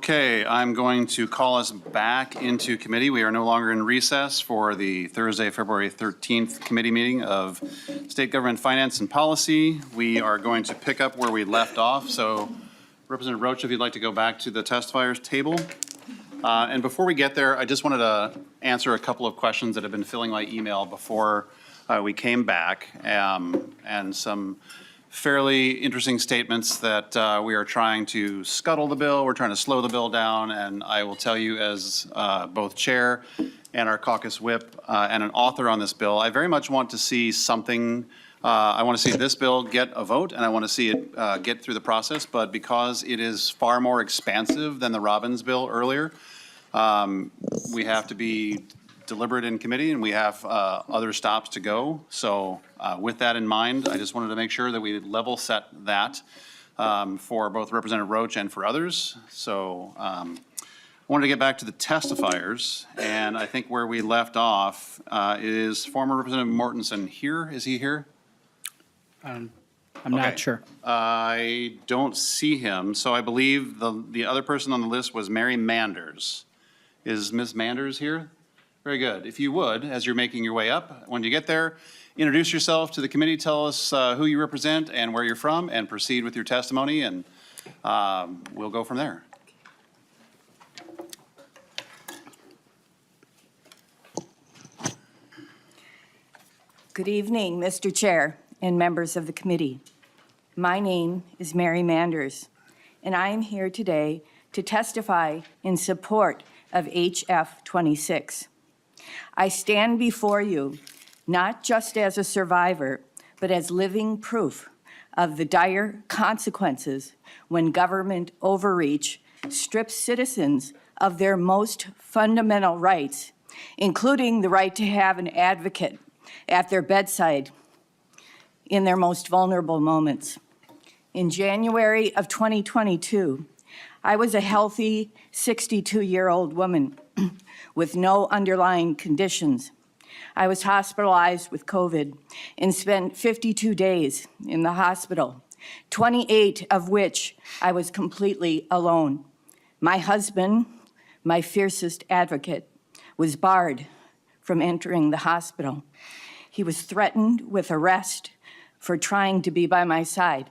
Okay, I'm going to call us back into committee. We are no longer in recess for the Thursday, February 13th committee meeting of State Government Finance and Policy. We are going to pick up where we left off. So Representative Roach, if you'd like to go back to the testifiers table. And before we get there, I just wanted to answer a couple of questions that have been filling my email before we came back, and some fairly interesting statements that we are trying to scuttle the bill, we're trying to slow the bill down, and I will tell you as both chair and our caucus whip and an author on this bill, I very much want to see something, I want to see this bill get a vote, and I want to see it get through the process, but because it is far more expansive than the Robbins bill earlier, we have to be deliberate in committee, and we have other stops to go. So with that in mind, I just wanted to make sure that we level set that for both Representative Roach and for others. So I wanted to get back to the testifiers, and I think where we left off is former Representative Mortensen here. Is he here? I'm not sure. I don't see him, so I believe the other person on the list was Mary Manders. Is Ms. Manders here? Very good. If you would, as you're making your way up, when you get there, introduce yourself to the committee, tell us who you represent and where you're from, and proceed with your testimony, and we'll go from there. Good evening, Mr. Chair and members of the committee. My name is Mary Manders, and I am here today to testify in support of HF 26. I stand before you not just as a survivor, but as living proof of the dire consequences when government overreach strips citizens of their most fundamental rights, including the right to have an advocate at their bedside in their most vulnerable moments. In January of 2022, I was a healthy 62-year-old woman with no underlying conditions. I was hospitalized with COVID and spent 52 days in the hospital, 28 of which I was completely alone. My husband, my fiercest advocate, was barred from entering the hospital. He was threatened with arrest for trying to be by my side.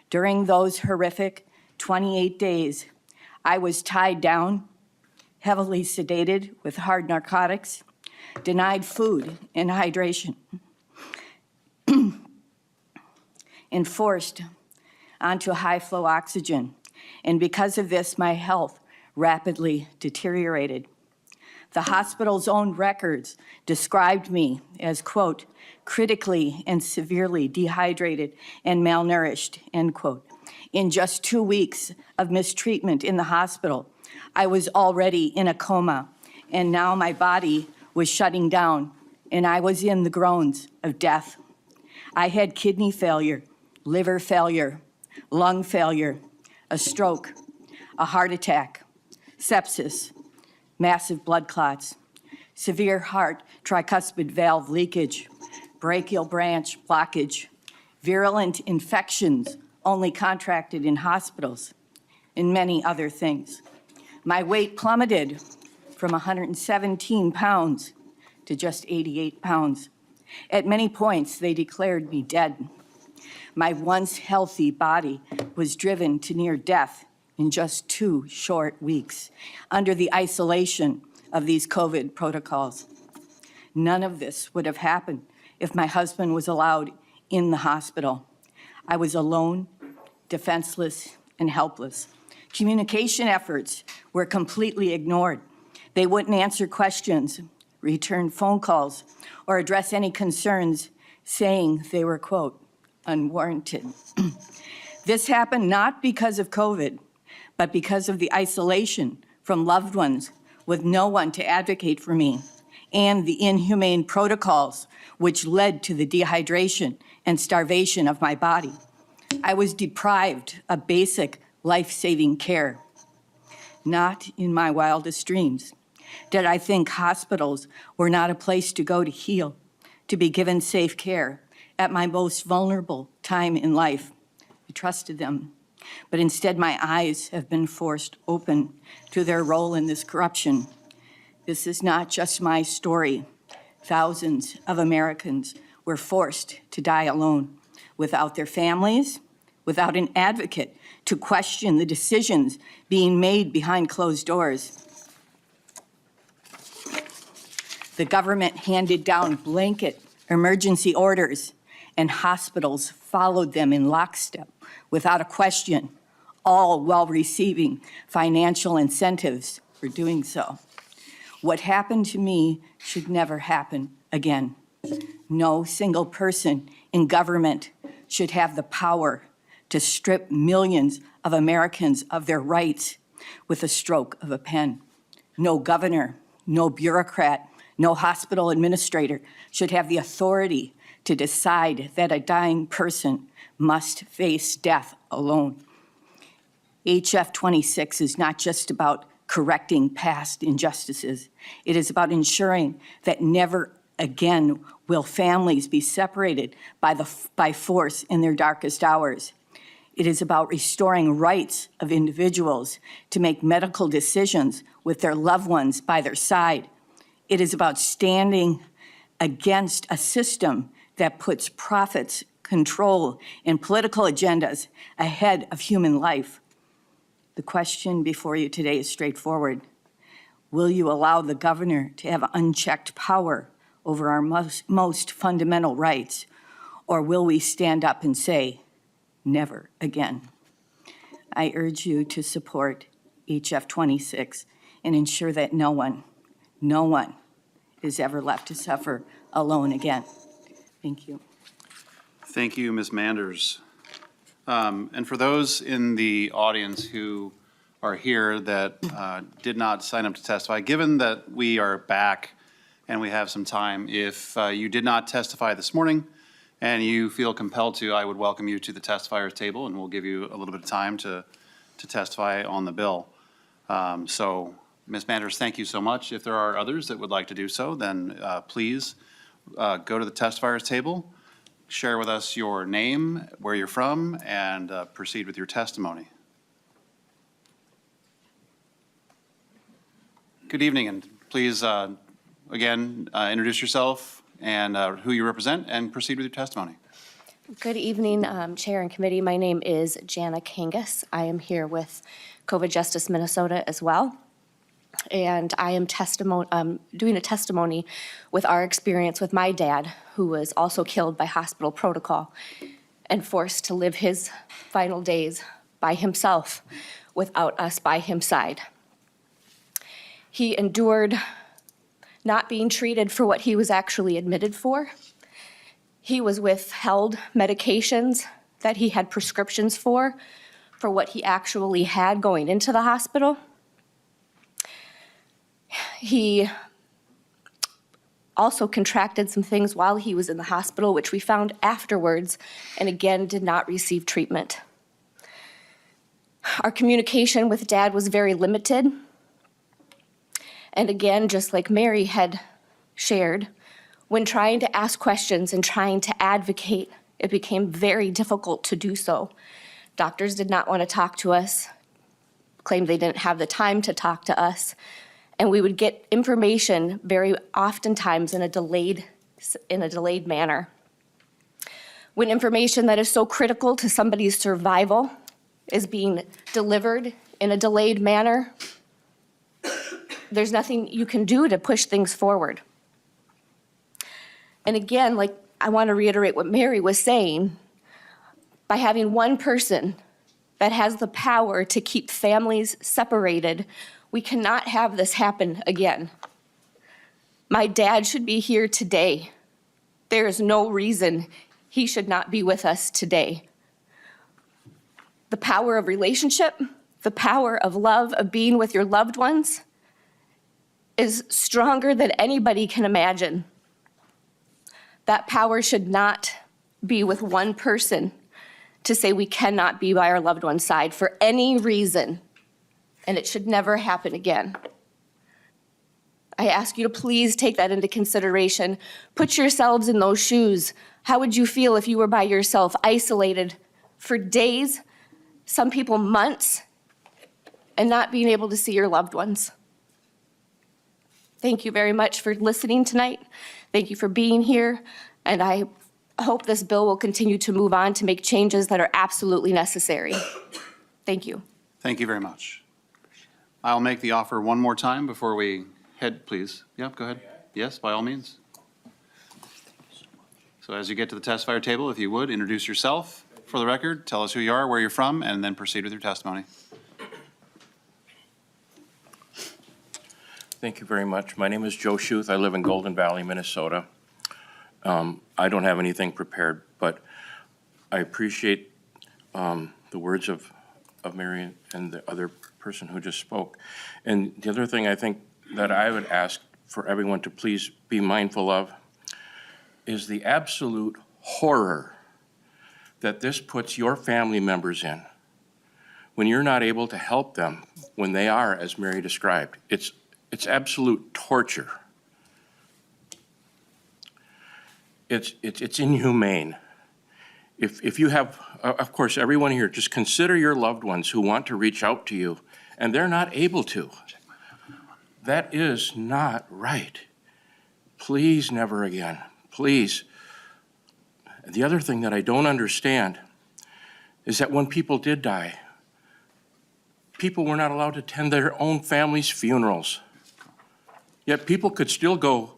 During those horrific 28 days, I was tied down, heavily sedated with hard narcotics, denied food and hydration, and forced onto high-flow oxygen. And because of this, my health rapidly deteriorated. The hospital's own records described me as, quote, critically and severely dehydrated and malnourished, end quote. In just 2 weeks of mistreatment in the hospital, I was already in a coma, and now my body was shutting down, and I was in the groans of death. I had kidney failure, liver failure, lung failure, a stroke, a heart attack, sepsis, massive blood clots, severe heart tricuspid valve leakage, brachial branch blockage, virulent infections only contracted in hospitals, and many other things. My weight plummeted from 117 pounds to just 88 pounds. At many points, they declared me dead. My once healthy body was driven to near death in just 2 short weeks under the isolation of these COVID protocols. None of this would have happened if my husband was allowed in the hospital. I was alone, defenseless, and helpless. Communication efforts were completely ignored. They wouldn't answer questions, return phone calls, or address any concerns, saying they were, quote, unwarranted. This happened not because of COVID, but because of the isolation from loved ones with no one to advocate for me, and the inhumane protocols which led to the dehydration and starvation of my body. I was deprived of basic life-saving care. Not in my wildest dreams did I think hospitals were not a place to go to heal, to be given safe care at my most vulnerable time in life. I trusted them. But instead, my eyes have been forced open to their role in this corruption. This is not just my story. Thousands of Americans were forced to die alone, without their families, without an advocate to question the decisions being made behind closed doors. The government handed down blanket emergency orders, and hospitals followed them in lockstep without a question, all while receiving financial incentives for doing so. What happened to me should never happen again. No single person in government should have the power to strip millions of Americans of their rights with a stroke of a pen. No governor, no bureaucrat, no hospital administrator should have the authority to decide that a dying person must face death alone. HF 26 is not just about correcting past injustices. It is about ensuring that never again will families be separated by force in their darkest hours. It is about restoring rights of individuals to make medical decisions with their loved ones by their side. It is about standing against a system that puts profits, control, and political agendas ahead of human life. The question before you today is straightforward. Will you allow the governor to have unchecked power over our most fundamental rights, or will we stand up and say, never again? I urge you to support HF 26 and ensure that no one is ever left to suffer alone again. Thank you. Thank you, Ms. Manders. And for those in the audience who are here that did not sign up to testify, given that we are back and we have some time, if you did not testify this morning and you feel compelled to, I would welcome you to the testifiers table, and we'll give you a little bit of time to testify on the bill. So, Ms. Manders, thank you so much. If there are others that would like to do so, then please go to the testifiers table, share with us your name, where you're from, and proceed with your testimony. Good evening, and please, again, introduce yourself and who you represent, and proceed with your testimony. Good evening, Chair and Committee. My name is Jana Kangas. I am here with COVID Justice Minnesota as well. And I am doing a testimony with our experience with my dad, who was also killed by hospital protocol and forced to live his final days by himself without us by his side. He endured not being treated for what he was actually admitted for. He was withheld medications that he had prescriptions for what he actually had going into the hospital. He also contracted some things while he was in the hospital, which we found afterwards, and again did not receive treatment. Our communication with Dad was very limited. And again, just like Mary had shared, when trying to ask questions and trying to advocate, it became very difficult to do so. Doctors did not want to talk to us, claimed they didn't have the time to talk to us, and we would get information very oftentimes in a delayed manner. When information that is so critical to somebody's survival is being delivered in a delayed manner, there's nothing you can do to push things forward. And again, like I want to reiterate what Mary was saying, by having one person that has the power to keep families separated, we cannot have this happen again. My dad should be here today. There is no reason he should not be with us today. The power of relationship, the power of love, of being with your loved ones, is stronger than anybody can imagine. That power should not be with one person to say we cannot be by our loved one's side for any reason, and it should never happen again. I ask you to please take that into consideration. Put yourselves in those shoes. How would you feel if you were by yourself, isolated for days, some people months, and not being able to see your loved ones. Thank you very much for listening tonight. Thank you for being here, and I hope this bill will continue to move on to make changes that are absolutely necessary. Thank you. Thank you very much. I'll make the offer one more time before we head, please. Yep, go ahead. Yes, by all means. So as you get to the testifier table, if you would, introduce yourself for the record, tell us who you are, where you're from, and then proceed with your testimony. Thank you very much. My name is Joe Schuth. I live in Golden Valley, Minnesota. I don't have anything prepared, but I appreciate the words of Mary and the other person who just spoke. And the other thing I think that I would ask for everyone to please be mindful of is the absolute horror that this puts your family members in when you're not able to help them when they are, as Mary described. It's absolute torture. It's inhumane. If you have, of course, everyone here, just consider your loved ones who want to reach out to you and they're not able to. That is not right. Please, never again. Please. The other thing that I don't understand is that when people did die, people were not allowed to attend their own family's funerals. Yet people could still go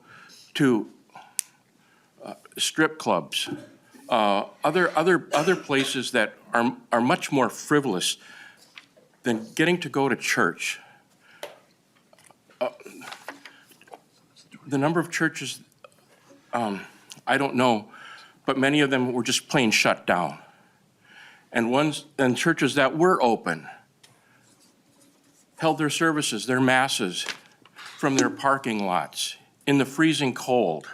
to strip clubs, other places that are much more frivolous than getting to go to church. The number of churches, I don't know, but many of them were just plain shut down. And churches that were open held their services, their masses, from their parking lots in the freezing cold,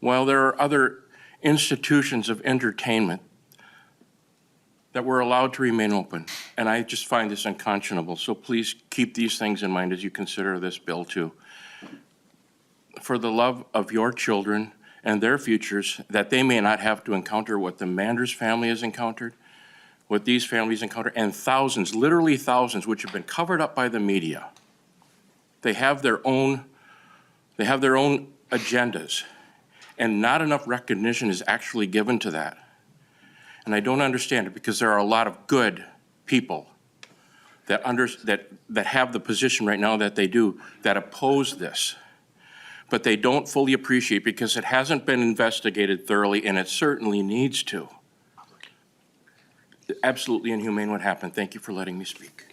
while there are other institutions of entertainment that were allowed to remain open. And I just find this unconscionable. So please keep these things in mind as you consider this bill too. For the love of your children and their futures, that they may not have to encounter what the Manders family has encountered, what these families encounter, and thousands, literally thousands, which have been covered up by the media. They have their own agendas, and not enough recognition is actually given to that. And I don't understand it, because there are a lot of good people that have the position right now that they do, that oppose this. But they don't fully appreciate, because it hasn't been investigated thoroughly, and it certainly needs to. Absolutely inhumane what happened. Thank you for letting me speak.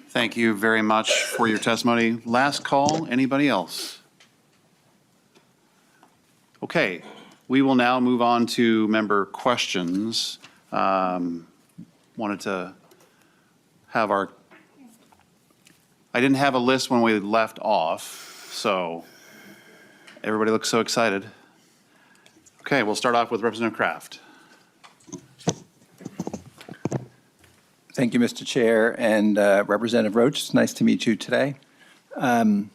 Thank you very much for your testimony. Last call, anybody else? Okay, we will now move on to member questions. Wanted to have I didn't have a list when we left off, so everybody looks so excited. Okay, we'll start off with Representative Kraft. Thank you, Mr. Chair, and Representative Roach. It's nice to meet you today. I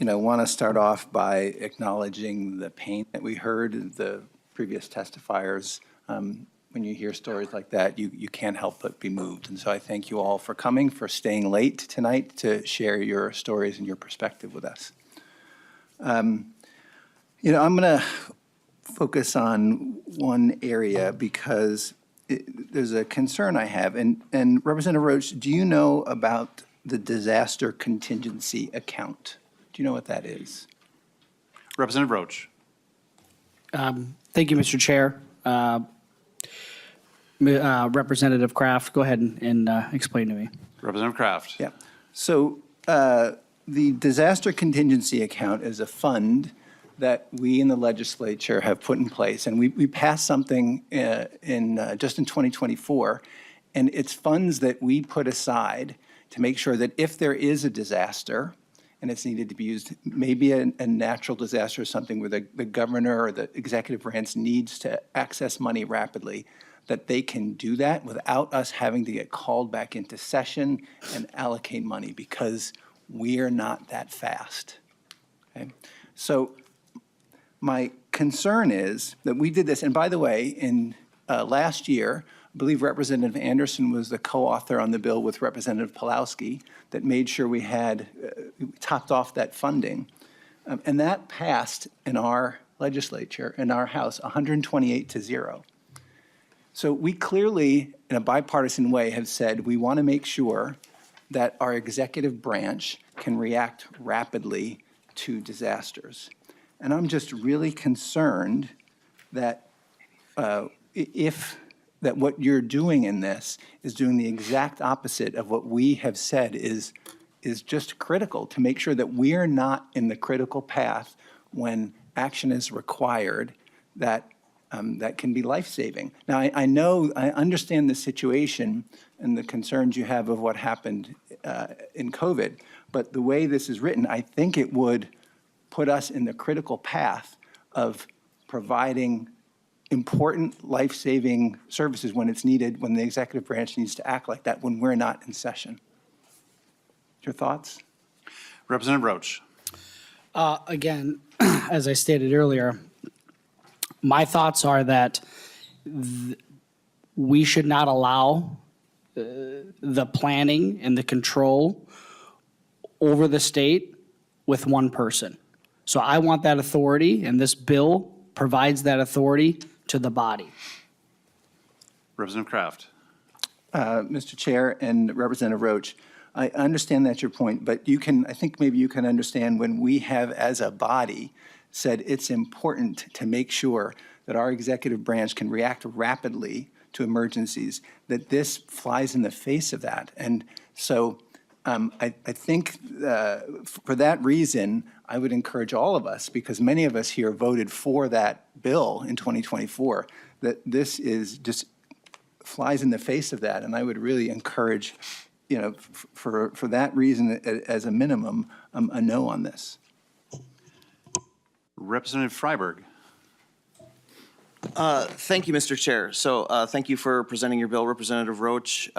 want to start off by acknowledging the pain that we heard in the previous testifiers. When you hear stories like that, you can't help but be moved. And so I thank you all for coming, for staying late tonight to share your stories and your perspective with us. I'm going to focus on one area because there's a concern I have. And Representative Roach, do you know about the disaster contingency account? Do you know what that is? Representative Roach. Thank you, Mr. Chair. Representative Kraft, go ahead and explain to me. Representative Kraft. Yeah. So the disaster contingency account is a fund that we in the legislature have put in place. And we passed something just in 2024. And it's funds that we put aside to make sure that if there is a disaster and it's needed to be used, maybe a natural disaster or something where the governor or the executive branch needs to access money rapidly, that they can do that without us having to get called back into session and allocate money, because we are not that fast. Okay? So my concern is that we did this, and by the way, in last year, I believe Representative Anderson was the co-author on the bill with Representative Pulowski that made sure we had topped off that funding. And that passed in our legislature, in our House, 128-0. So we clearly, in a bipartisan way, have said we want to make sure that our executive branch can react rapidly to disasters. And I'm just really concerned that that what you're doing in this is doing the exact opposite of what we have said is just critical to make sure that we're not in the critical path when action is required that can be life-saving. Now, I understand the situation and the concerns you have of what happened in COVID, but the way this is written, I think it would put us in the critical path of providing important life-saving services when it's needed, when the executive branch needs to act like that, when we're not in session. Your thoughts? Representative Roach. Again, as I stated earlier, my thoughts are that we should not allow the planning and the control over the state with one person. So I want that authority, and this bill provides that authority to the body. Representative Kraft. Mr. Chair and Representative Roach, I understand that's your point, but I think maybe you can understand when we have, as a body, said it's important to make sure that our executive branch can react rapidly to emergencies, that this flies in the face of that. And so I think for that reason, I would encourage all of us, because many of us here voted for that bill in 2024, that this is just flies in the face of that. And I would really encourage, for that reason, as a minimum, a no on this. Representative Freiberg. Thank you, Mr. Chair. So thank you for presenting your bill, Representative Roach.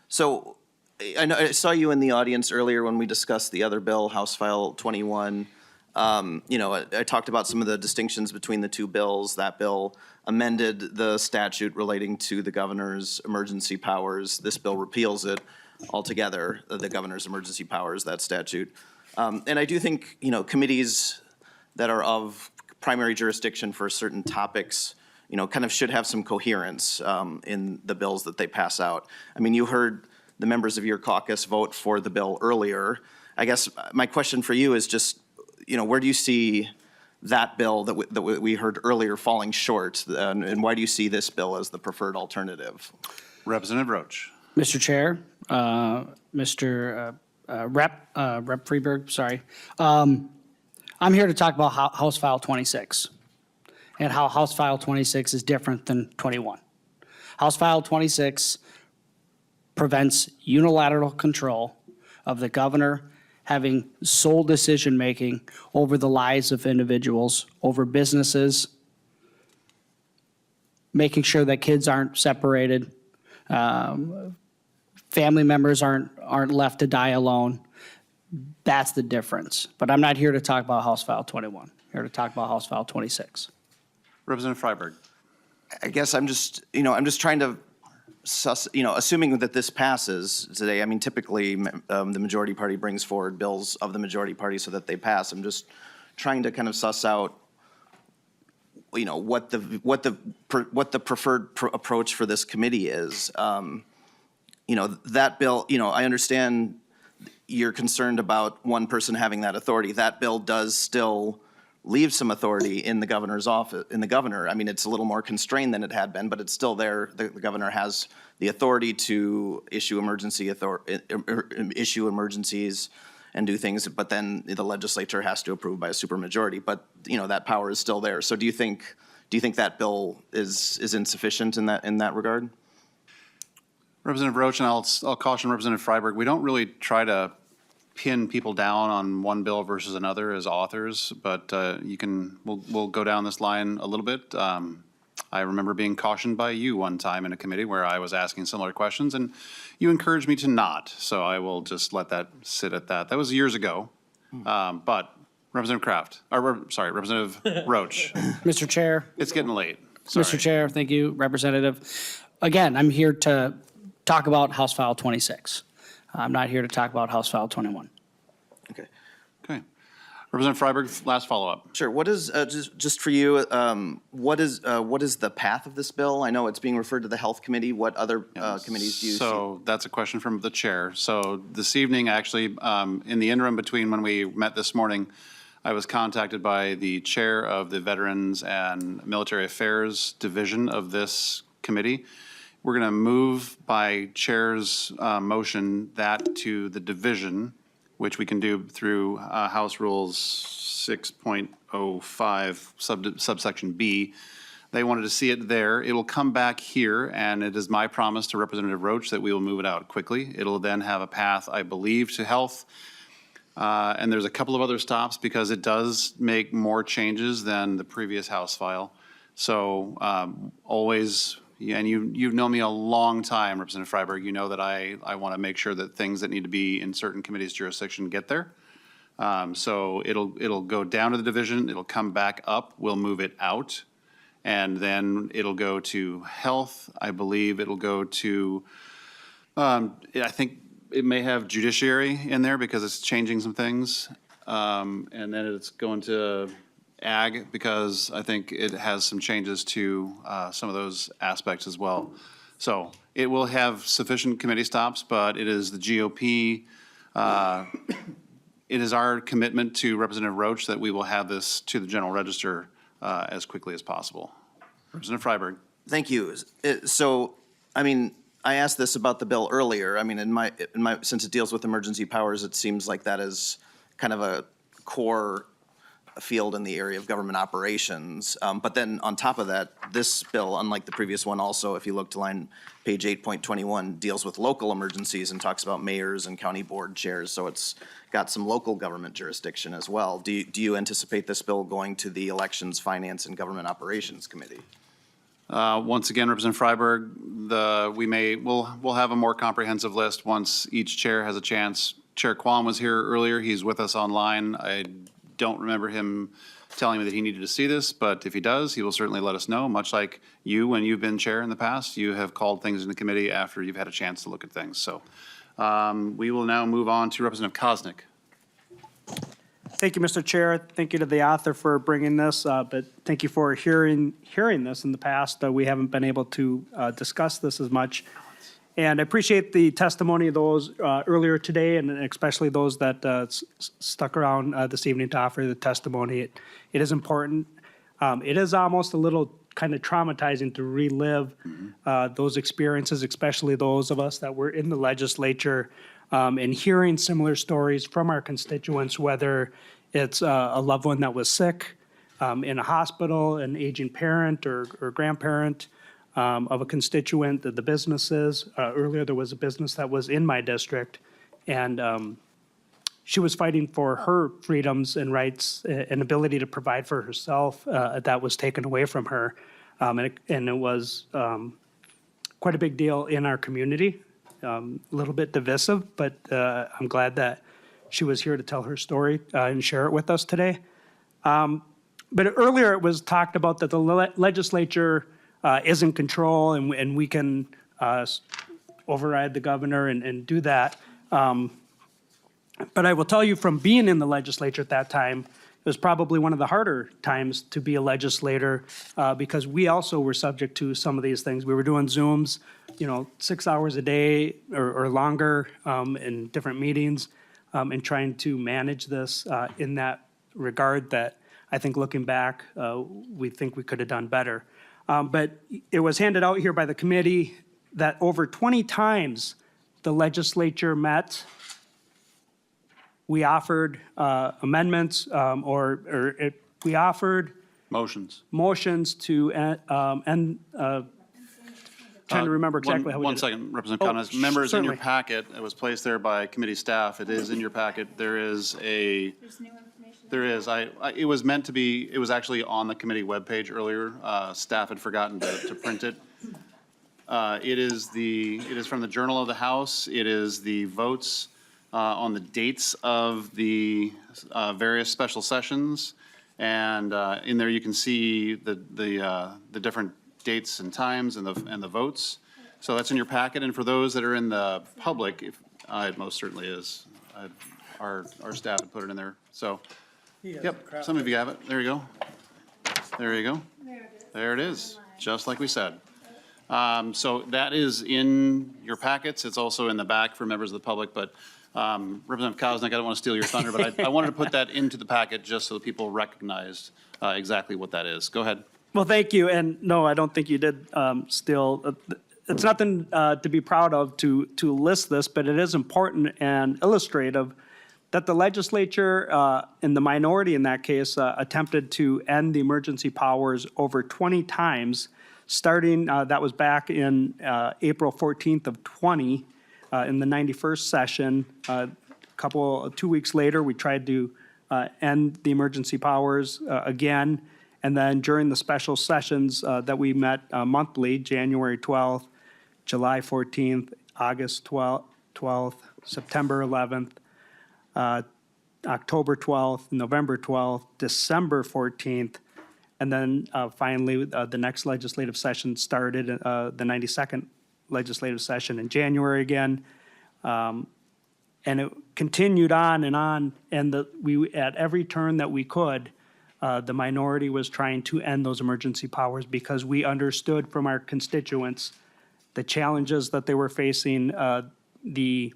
So I saw you in the audience earlier when we discussed the other bill, House File 21. I talked about some of the distinctions between the two bills. That bill amended the statute relating to the governor's emergency powers. This bill repeals it altogether, the governor's emergency powers, that statute. And I do think, committees that are of primary jurisdiction for certain topics, kind of should have some coherence in the bills that they pass out. I mean, you heard the members of your caucus vote for the bill earlier. I guess my question for you is just, where do you see that bill that we heard earlier falling short, and why do you see this bill as the preferred alternative? Representative Roach. Mr. Chair, Mr. Rep Freeberg, sorry. I'm here to talk about House File 26 and how House File 26 is different than 21. House File 26 prevents unilateral control of the governor having sole decision-making over the lives of individuals, over businesses, making sure that kids aren't separated, family members aren't left to die alone. That's the difference. But I'm not here to talk about House File 21. I'm here to talk about House File 26. Representative Freiberg. I guess I'm just trying to suss, assuming that this passes today. I mean, typically the majority party brings forward bills of the majority party so that they pass. I'm just trying to kind of suss out, what the preferred approach for this committee is. That bill, I understand you're concerned about one person having that authority. That bill does still leave some authority in the governor's office, in the governor. I mean, it's a little more constrained than it had been, but it's still there. The governor has the authority to issue emergencies and do things, but then the legislature has to approve by a supermajority. But that power is still there. So do you think that bill is insufficient in that regard? Representative Roach, and I'll caution Representative Freiberg, we don't really try to pin people down on one bill versus another as authors, but we'll go down this line a little bit. I remember being cautioned by you one time in a committee where I was asking similar questions, and you encouraged me to not, so I will just let that sit at that. That was years ago. But Representative Kraft, or, sorry, Representative Roach. Mr. Chair, It's getting late. Sorry. Mr. Chair, thank you, Representative. Again, I'm here to talk about House File 26. I'm not here to talk about House File 21. Okay. Okay. Representative Freiberg, last follow-up. Sure. What is, just for you, what is the path of this bill? I know it's being referred to the Health Committee. What other committees do you see? So that's a question from the chair. So this evening, actually, in the interim between when we met this morning, I was contacted by the chair of the Veterans and Military Affairs Division of this committee. We're going to move by chair's motion that to the division, which we can do through House Rules 6.05 subsection B. They wanted to see it there. It will come back here, and it is my promise to Representative Roach that we will move it out quickly. It'll then have a path, I believe, to health. And there's a couple of other stops because it does make more changes than the previous House file. So always, and you've known me a long time, Representative Freiberg, you know that I want to make sure that things that need to be in certain committees' jurisdiction get there. So it'll go down to the division, it'll come back up, we'll move it out, and then it'll go to health. I believe it'll go to, I think it may have judiciary in there because it's changing some things. And then it's going to ag because I think it has some changes to some of those aspects as well. So it will have sufficient committee stops, but it is the GOP. It is our commitment to Representative Roach that we will have this to the General Register as quickly as possible. Representative Freiberg. Thank you. So, I mean, I asked this about the bill earlier. I mean, since it deals with emergency powers, it seems like that is kind of a core field in the area of government operations. But then on top of that, this bill, unlike the previous one also, if you look to page 8.21, deals with local emergencies and talks about mayors and county board chairs. So it's got some local government jurisdiction as well. Do you anticipate this bill going to the Elections, Finance, and Government Operations Committee? Once again, Representative Freiberg, we'll have a more comprehensive list once each chair has a chance. Chair Quam was here earlier. He's with us online. I don't remember him telling me that he needed to see this, but if he does, he will certainly let us know. Much like you, when you've been chair in the past, you have called things into committee after you've had a chance to look at things. So we will now move on to Representative Koznick. Thank you, Mr. Chair. Thank you to the author for bringing this, but thank you for hearing this in the past. We haven't been able to discuss this as much. And I appreciate the testimony of those earlier today, and especially those that stuck around this evening to offer the testimony. It is important. It is almost a little kind of traumatizing to relive those experiences, especially those of us that were in the legislature, and hearing similar stories from our constituents, whether it's a loved one that was sick in a hospital, an aging parent or grandparent of a constituent, the businesses. Earlier, there was a business that was in my district, and she was fighting for her freedoms and rights and ability to provide for herself that was taken away from her. And it was quite a big deal in our community. A little bit divisive, but I'm glad that she was here to tell her story and share it with us today. But earlier it was talked about that the legislature is in control and we can override the governor and do that. But I will tell you from being in the legislature at that time, it was probably one of the harder times to be a legislator because we also were subject to some of these things. We were doing Zooms, 6 hours a day or longer in different meetings and trying to manage this in that regard that I think looking back, we think we could have done better. But it was handed out here by the committee that over 20 times the legislature met. We offered amendments we offered motions to end, trying to remember exactly how we did it. One second, Representative Connors. Members, in your certainly. packet, it was placed there by committee staff. It is in your packet. There is a. There's new information. There is. It was meant to be, it was actually on the committee webpage earlier. Staff had forgotten to print it. It is from the Journal of the House. It is the votes on the dates of the various special sessions. And in there, you can see the different dates and times and the votes. So that's in your packet. And for those that are in the public, it most certainly is. Our staff had put it in there. So, yep, some of you have it. There you go. There you go. There it is, just like we said. So that is in your packets. It's also in the back for members of the public, but Representative Koznick, I don't want to steal your thunder, but I wanted to put that into the packet just so that people recognized exactly what that is. Go ahead. Well, thank you, and no, I don't think you did steal. It's nothing to be proud of to list this, but it is important and illustrative that the legislature, in the minority in that case, attempted to end the emergency powers over 20 times, starting, that was back in April 14th of 20, in the 91st session. 2 weeks later, we tried to end the emergency powers again. And then during the special sessions that we met monthly, January 12th, July 14th, August 12th, September 11th, October 12th, November 12th, December 14th, and then finally, the next legislative session started, the 92nd legislative session in January again. And it continued on, and we at every turn that we could, the minority was trying to end those emergency powers because we understood from our constituents the challenges that they were facing, the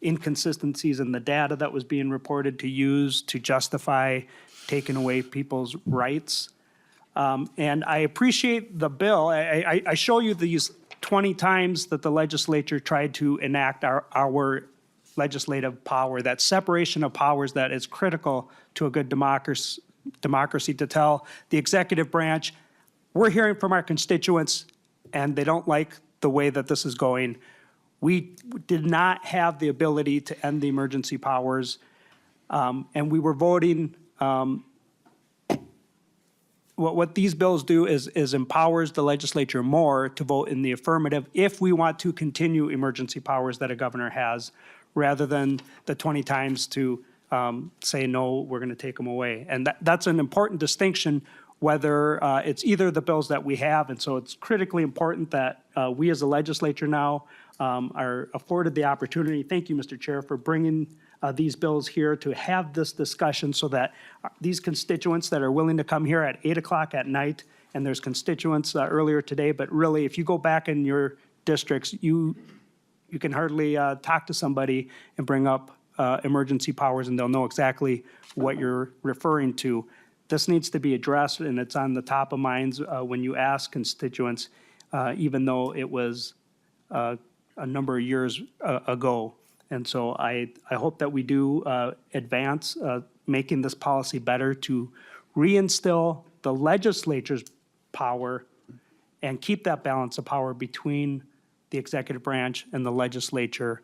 inconsistencies in the data that was being reported to use to justify taking away people's rights. And I appreciate the bill. I show you these 20 times that the legislature tried to enact our legislative power, that separation of powers that is critical to a good democracy to tell the executive branch, we're hearing from our constituents and they don't like the way that this is going. We did not have the ability to end the emergency powers, and we were voting. What these bills do is empowers the legislature more to vote in the affirmative if we want to continue emergency powers that a governor has, rather than the 20 times to say, no, we're going to take them away. And that's an important distinction, whether it's either of the bills that we have. And so it's critically important that we as a legislature now are afforded the opportunity. Thank you, Mr. Chair, for bringing these bills here to have this discussion so that these constituents that are willing to come here at 8 o'clock at night, and there's constituents earlier today, but really if you go back in your districts, you can hardly talk to somebody and bring up emergency powers and they'll know exactly what you're referring to. This needs to be addressed, and it's on the top of minds when you ask constituents, even though it was a number of years ago. And so I hope that we do advance making this policy better to reinstill the legislature's power and keep that balance of power between the executive branch and the legislature,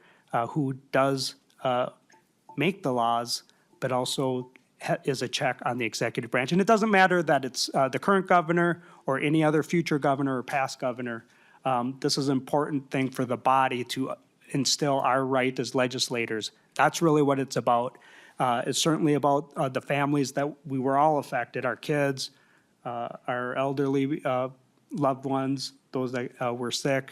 who does make the laws, but also is a check on the executive branch. And it doesn't matter that it's the current governor or any other future governor or past governor. This is an important thing for the body to instill our right as legislators. That's really what it's about. It's certainly about the families that we were all affected, our kids, our elderly loved ones, those that were sick,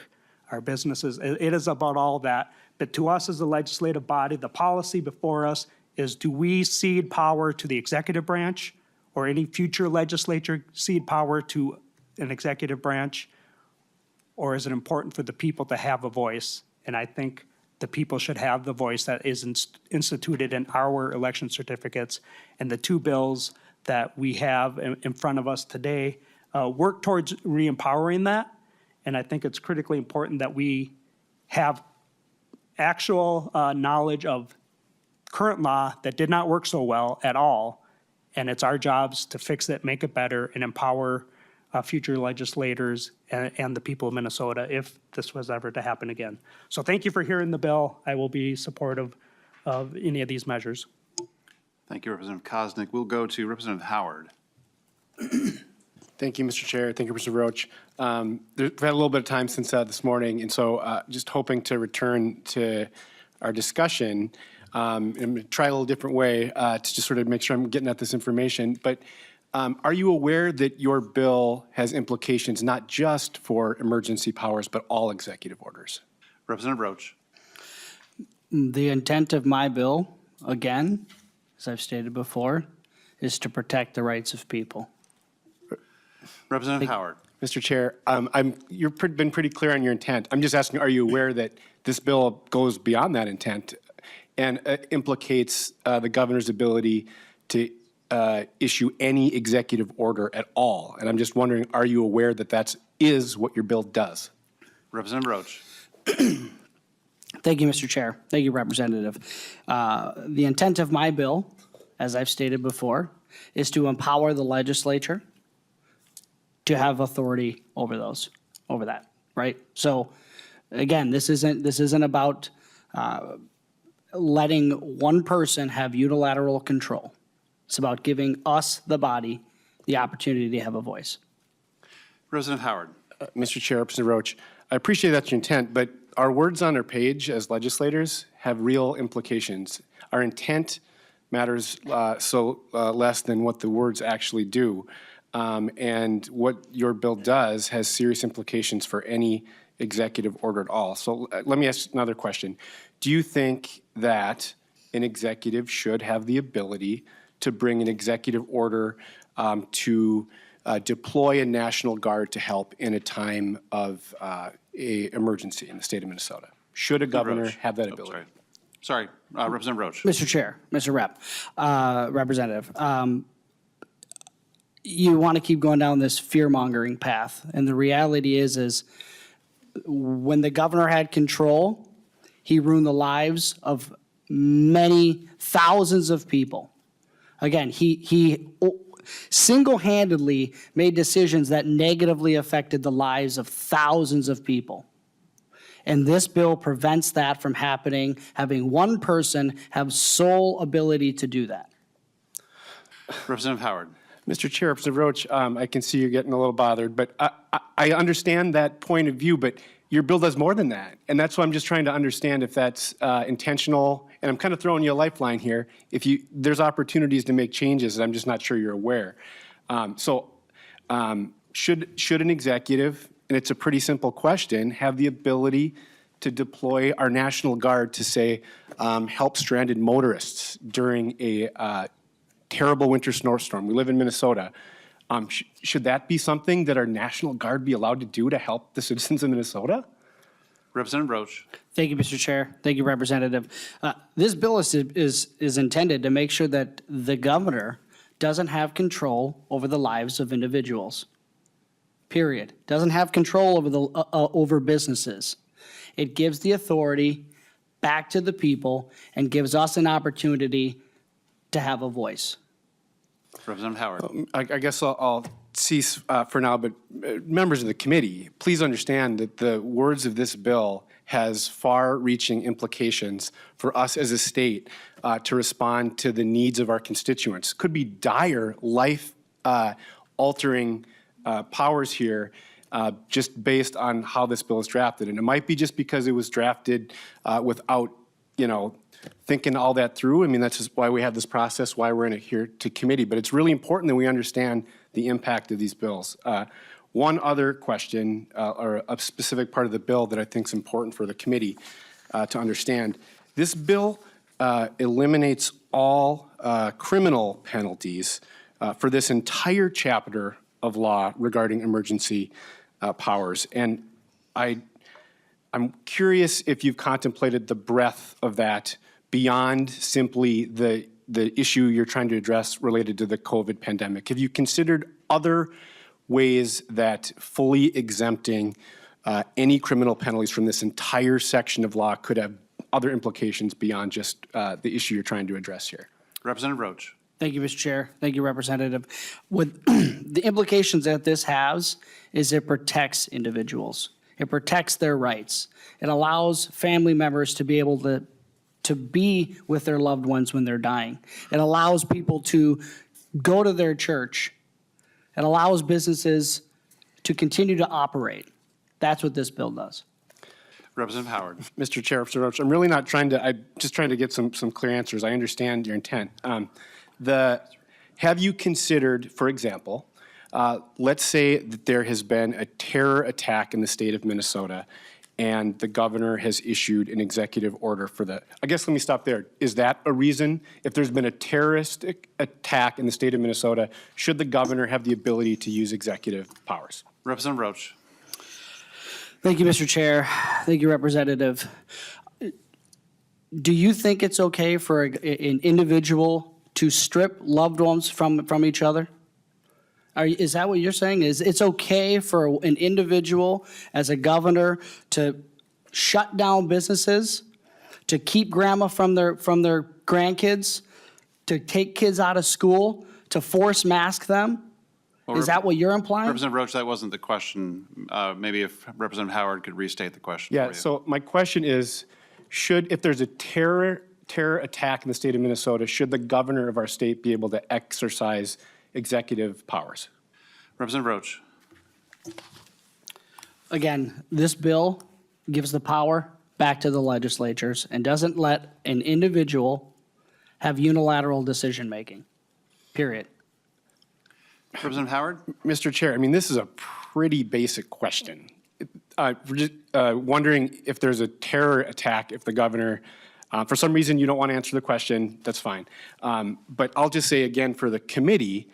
our businesses. It is about all that. But to us as a legislative body, the policy before us is, do we cede power to the executive branch, or any future legislature cede power to an executive branch? Or is it important for the people to have a voice? And I think the people should have the voice that is instituted in our election certificates. And the two bills that we have in front of us today work towards re-empowering that. And I think it's critically important that we have actual knowledge of current law that did not work so well at all. And it's our jobs to fix it, make it better, and empower future legislators and the people of Minnesota if this was ever to happen again. So thank you for hearing the bill. I will be supportive of any of these measures. Thank you, Representative Koznick. We'll go to Representative Howard. Thank you, Mr. Chair. Thank you, Mr. Roach. We've had a little bit of time since this morning, and so just hoping to return to our discussion. and try a little different way to just sort of make sure I'm getting at this information. But are you aware that your bill has implications not just for emergency powers, but all executive orders? Representative Roach. The intent of my bill, again, as I've stated before, is to protect the rights of people. Representative Howard. Mr. Chair, you've been pretty clear on your intent. I'm just asking, are you aware that this bill goes beyond that intent and implicates the governor's ability to issue any executive order at all? And I'm just wondering, are you aware that that is what your bill does? Representative Roach. Thank you, Mr. Chair. Thank you, Representative. The intent of my bill, as I've stated before, is to empower the legislature to have authority over that, right? So, again, this isn't about letting one person have unilateral control. It's about giving us, the body, the opportunity to have a voice. Representative Howard. Mr. Chair, Representative Roach, I appreciate that's your intent, but our words on our page as legislators have real implications. Our intent matters less than what the words actually do. And what your bill does has serious implications for any executive order at all. So let me ask another question. Do you think that an executive should have the ability to bring an executive order to deploy a National Guard to help in a time of a emergency in the state of Minnesota? Should a governor Roach. have that Oh, ability? sorry, Representative Roach. Mr. Chair, Mr. Rep, Representative, you want to keep going down this fear-mongering path, and the reality is when the governor had control, he ruined the lives of many thousands of people. Again, he single-handedly made decisions that negatively affected the lives of thousands of people. And this bill prevents that from happening, having one person have sole ability to do that. Representative Howard. Mr. Chair, Representative Roach, I can see you're getting a little bothered, but I understand that point of view, but your bill does more than that. And that's why I'm just trying to understand if that's intentional. And I'm kind of throwing you a lifeline here. There's opportunities to make changes, and I'm just not sure you're aware. Should an executive, and it's a pretty simple question, have the ability to deploy our National Guard to, say, help stranded motorists during a terrible winter snowstorm? We live in Minnesota. Should that be something that our National Guard be allowed to do to help the citizens of Minnesota? Representative Roach. Thank you, Mr. Chair. Thank you, Representative. This bill is intended to make sure that the governor doesn't have control over the lives of individuals. Period. Doesn't have control over over businesses. It gives the authority back to the people and gives us an opportunity to have a voice. Representative Howard. I guess I'll cease for now, but members of the committee, please understand that the words of this bill has far-reaching implications for us as a state to respond to the needs of our constituents. Could be dire, life-altering powers here just based on how this bill is drafted. And it might be just because it was drafted without, thinking all that through. I mean, that's just why we have this process, why we're in it here to committee. But it's really important that we understand the impact of these bills. One other question, or a specific part of the bill that I think is important for the committee to understand. This bill eliminates all criminal penalties for this entire chapter of law regarding emergency powers. And I'm curious if you've contemplated the breadth of that beyond simply the issue you're trying to address related to the COVID pandemic. Have you considered other ways that fully exempting any criminal penalties from this entire section of law could have other implications beyond just the issue you're trying to address here? Representative Roach. Thank you, Mr. Chair. Thank you, Representative. With the implications that this has is it protects individuals. It protects their rights. It allows family members to be able to be with their loved ones when they're dying. It allows people to go to their church. It allows businesses to continue to operate. That's what this bill does. Representative Howard. Mr. Chair, Mr. Roach, I'm really not trying to, I'm just trying to get some clear answers. I understand your intent. Have you considered, for example, let's say that there has been a terror attack in the state of Minnesota and the governor has issued an executive order for that. I guess let me stop there. Is that a reason? If there's been a terroristic attack in the state of Minnesota, should the governor have the ability to use executive powers? Representative Roach. Thank you, Mr. Chair. Thank you, Representative. Do you think it's okay for an individual to strip loved ones from each other? Is that what you're saying? Is it's okay for an individual as a governor to shut down businesses, to keep grandma from their grandkids, to take kids out of school, to force mask them? Is that what you're implying? Representative Roach, that wasn't the question. Maybe if Representative Howard could restate the question for Yeah, you. so my question is, if there's a terror attack in the state of Minnesota, should the governor of our state be able to exercise executive powers? Representative Roach. Again, this bill gives the power back to the legislatures and doesn't let an individual have unilateral decision-making, period. Representative Howard. Mr. Chair, I mean, this is a pretty basic question. We're just wondering if there's a terror attack, if the governor, for some reason you don't want to answer the question, that's fine. But I'll just say again for the committee,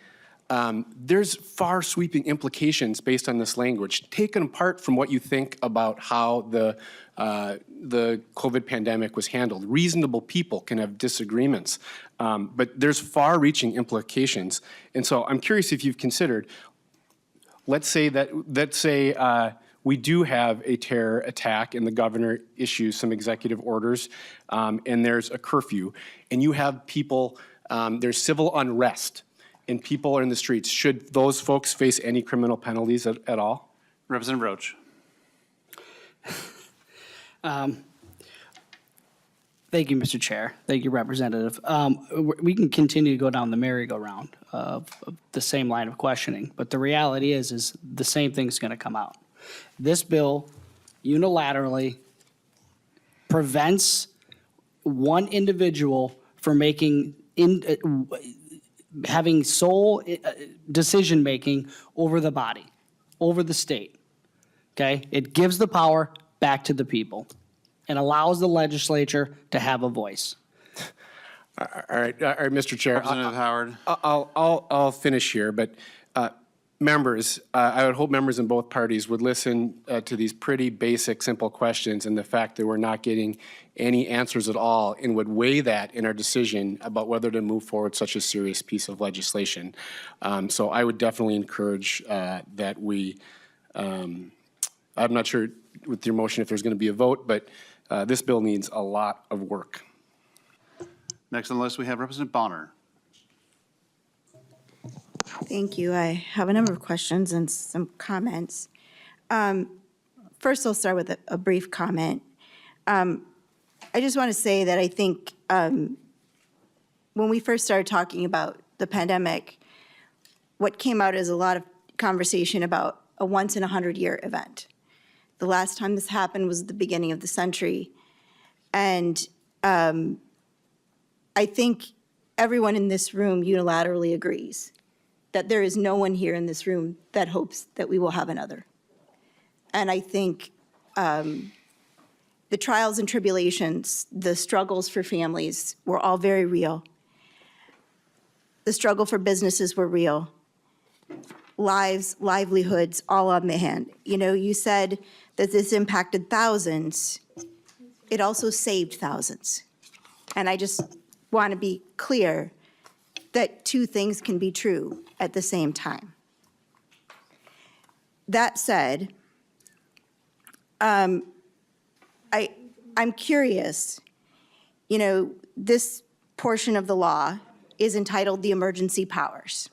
there's far sweeping implications based on this language, taken apart from what you think about how the COVID pandemic was handled. Reasonable people can have disagreements, but there's far-reaching implications. And so I'm curious if you've considered, let's say we do have a terror attack and the governor issues some executive orders and there's a curfew and you have people, there's civil unrest and people are in the streets. Should those folks face any criminal penalties at all? Representative Roach. Thank you, Mr. Chair. Thank you, Representative. We can continue to go down the merry-go-round of the same line of questioning, but the reality is the same thing's going to come out. This bill unilaterally prevents one individual from having sole decision-making over the body, over the state, okay? It gives the power back to the people and allows the legislature to have a voice. All right, Mr. Chair. Representative Howard. I'll finish here, but members, I would hope members in both parties would listen to these pretty basic, simple questions and the fact that we're not getting any answers at all and would weigh that in our decision about whether to move forward such a serious piece of legislation. So I would definitely encourage that we, I'm not sure with your motion if there's going to be a vote, but this bill needs a lot of work. Next on the list, we have Representative Bonner. Thank you. I have a number of questions and some comments. First, I'll start with a brief comment. I just want to say that I think when we first started talking about the pandemic, what came out is a lot of conversation about a once-in-a-100-year event. The last time this happened was at the beginning of the century. And I think everyone in this room unilaterally agrees that there is no one here in this room that hopes that we will have another. And I think the trials and tribulations, the struggles for families were all very real. The struggle for businesses were real. Lives, livelihoods, all on the hand. You know, you said that this impacted thousands. It also saved thousands. And I just want to be clear that two things can be true at the same time. That said, I'm curious, you know, this portion of the law is entitled the emergency powers.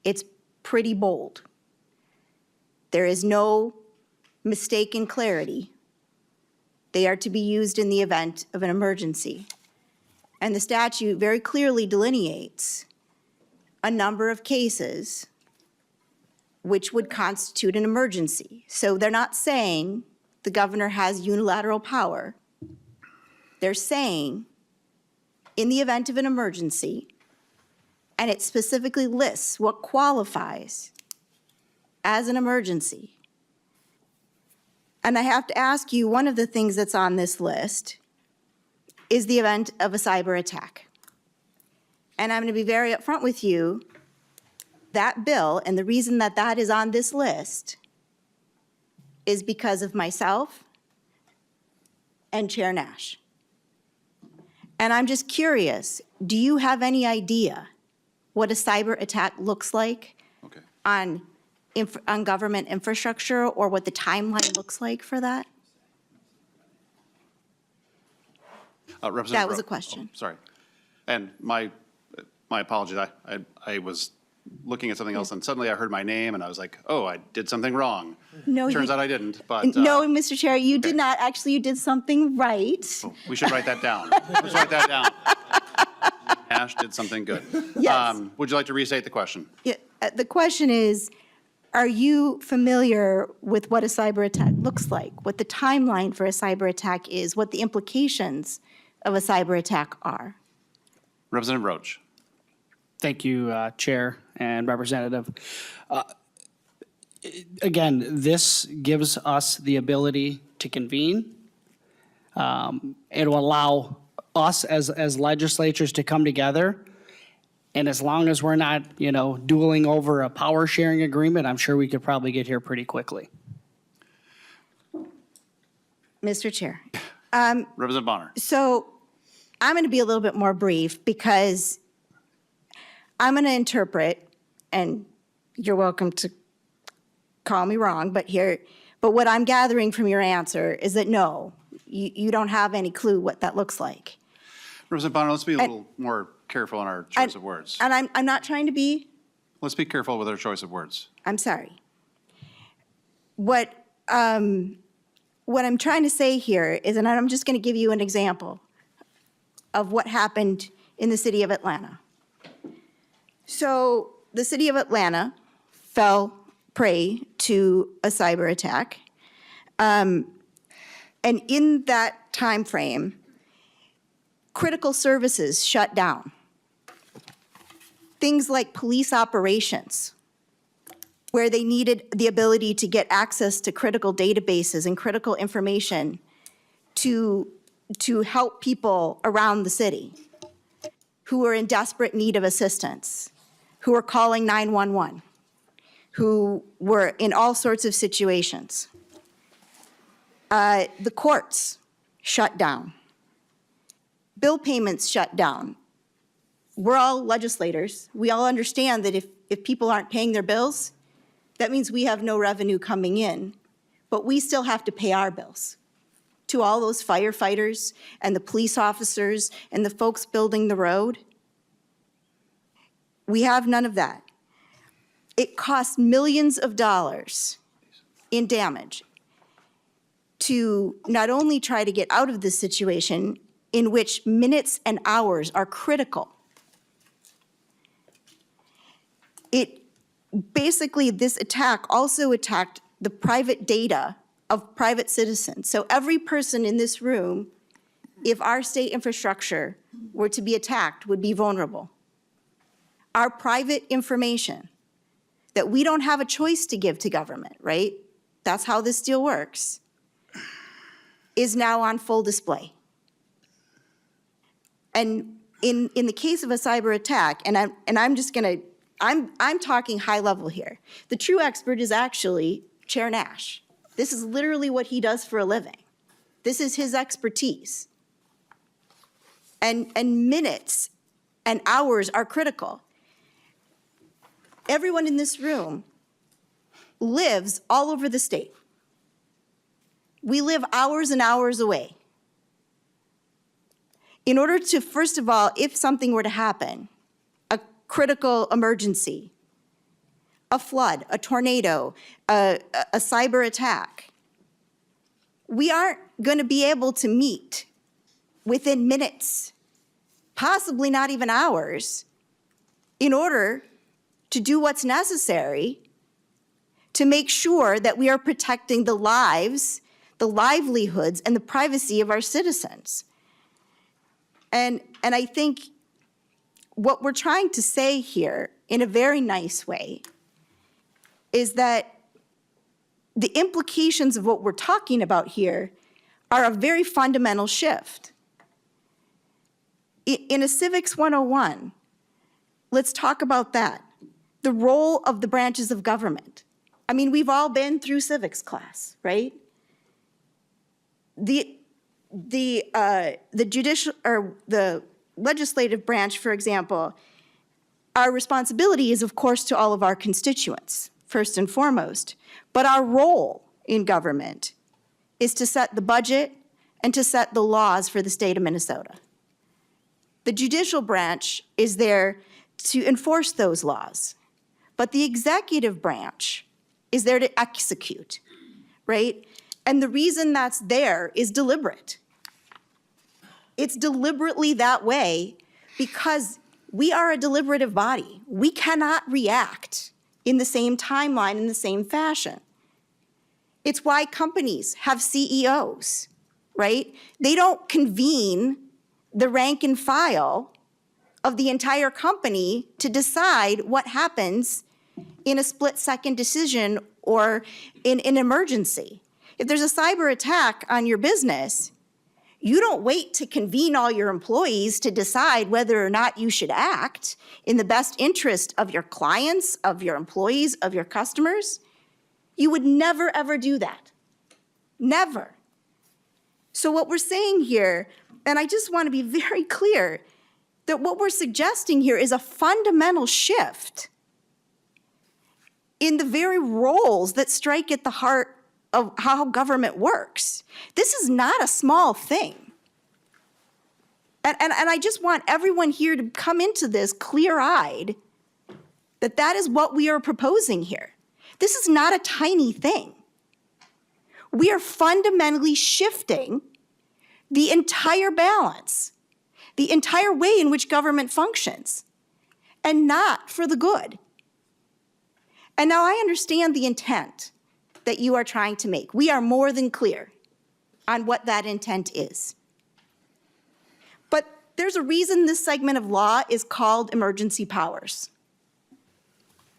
It's pretty bold. There is no mistaken clarity. They are to be used in the event of an emergency. And the statute very clearly delineates a number of cases which would constitute an emergency. So they're not saying the governor has unilateral power. They're saying, in the event of an emergency, and it specifically lists what qualifies as an emergency. And I have to ask you, one of the things that's on this list is the event of a cyber attack. And I'm going to be very upfront with you, that bill, and the reason that that is on this list is because of myself and Chair Nash. And I'm just curious, do you have any idea what a cyber attack looks like Okay. on government infrastructure, or what the timeline looks like for that? Representative That was a Roach. question. Oh, sorry. And my apologies. I was looking at something else and suddenly I heard my name and I was like, oh, I did something wrong. No, Turns you- out I didn't, but. No, Mr. Chair, you did okay. not. Actually, you did something right. We should write that down. Let's write that down. Ash did something good. Yes. Would you like to restate the question? Yeah, the question is, are you familiar with what a cyber attack looks like, what the timeline for a cyber attack is, what the implications of a cyber attack are? Representative Roach. Thank you, Chair and Representative. Again, this gives us the ability to convene. It will allow us as legislatures to come together. And as long as we're not, dueling over a power sharing agreement, I'm sure we could probably get here pretty quickly. Mr. Chair. Representative Bonner. So I'm going to be a little bit more brief because I'm going to interpret, and you're welcome to call me wrong, but what I'm gathering from your answer is that no, you don't have any clue what that looks like. Representative Bonner, let's be a little more careful in our choice of words. And I'm not trying to be, Let's be careful with our choice of words. I'm sorry. What I'm trying to say here is, and I'm just going to give you an example of what happened in the city of Atlanta. So the city of Atlanta fell prey to a cyber attack. And in that time frame, critical services shut down. Things like police operations, where they needed the ability to get access to critical databases and critical information to help people around the city who were in desperate need of assistance, who were calling 911, who were in all sorts of situations. The courts shut down. Bill payments shut down. We're all legislators. We all understand that if people aren't paying their bills, that means we have no revenue coming in, but we still have to pay our bills to all those firefighters and the police officers and the folks building the road. We have none of that. It costs millions of dollars in damage to not only try to get out of this situation in which minutes and hours are critical. Basically, this attack also attacked the private data of private citizens. So every person in this room, if our state infrastructure were to be attacked, would be vulnerable. Our private information that we don't have a choice to give to government, right? That's how this deal works, is now on full display. And in the case of a cyber attack, and I'm just gonna, I'm talking high level here. The true expert is actually Chair Nash. This is literally what he does for a living. This is his expertise. And minutes and hours are critical. Everyone in this room lives all over the state. We live hours and hours away. In order to, first of all, if something were to happen, a critical emergency, a flood, a tornado, a cyber attack, we aren't going to be able to meet within minutes, possibly not even hours, in order to do what's necessary to make sure that we are protecting the lives, the livelihoods, and the privacy of our citizens. And I think what we're trying to say here in a very nice way is that the implications of what we're talking about here are a very fundamental shift. In a Civics 101, let's talk about that. The role of the branches of government. I mean, we've all been through civics class, right? The judicial or the legislative branch, for example, our responsibility is, of course, to all of our constituents, first and foremost. But our role in government is to set the budget and to set the laws for the state of Minnesota. The judicial branch is there to enforce those laws. But the executive branch is there to execute, right? And the reason that's there is deliberate. It's deliberately that way because we are a deliberative body. We cannot react in the same timeline, in the same fashion. It's why companies have CEOs, right? They don't convene the rank and file of the entire company to decide what happens in a split-second decision or in an emergency. If there's a cyber attack on your business, you don't wait to convene all your employees to decide whether or not you should act in the best interest of your clients, of your employees, of your customers. You would never, ever do that. Never. So what we're saying here, and I just want to be very clear, that what we're suggesting here is a fundamental shift in the very roles that strike at the heart of how government works. This is not a small thing. And I just want everyone here to come into this clear-eyed that that is what we are proposing here. This is not a tiny thing. We are fundamentally shifting the entire balance, the entire way in which government functions, and not for the good. And now I understand the intent that you are trying to make. We are more than clear on what that intent is. But there's a reason this segment of law is called emergency powers.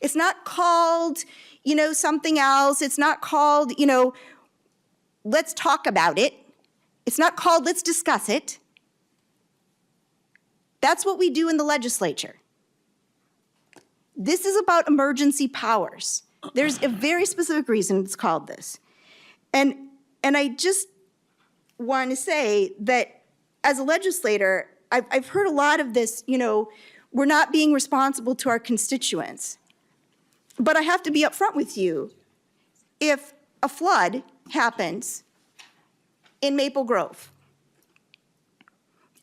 It's not called, something else. It's not called, let's talk about it. It's not called let's discuss it. That's what we do in the legislature. This is about emergency powers. There's a very specific reason it's called this. And I just want to say that as a legislator, I've heard a lot of this, we're not being responsible to our constituents. But I have to be upfront with you. If a flood happens in Maple Grove,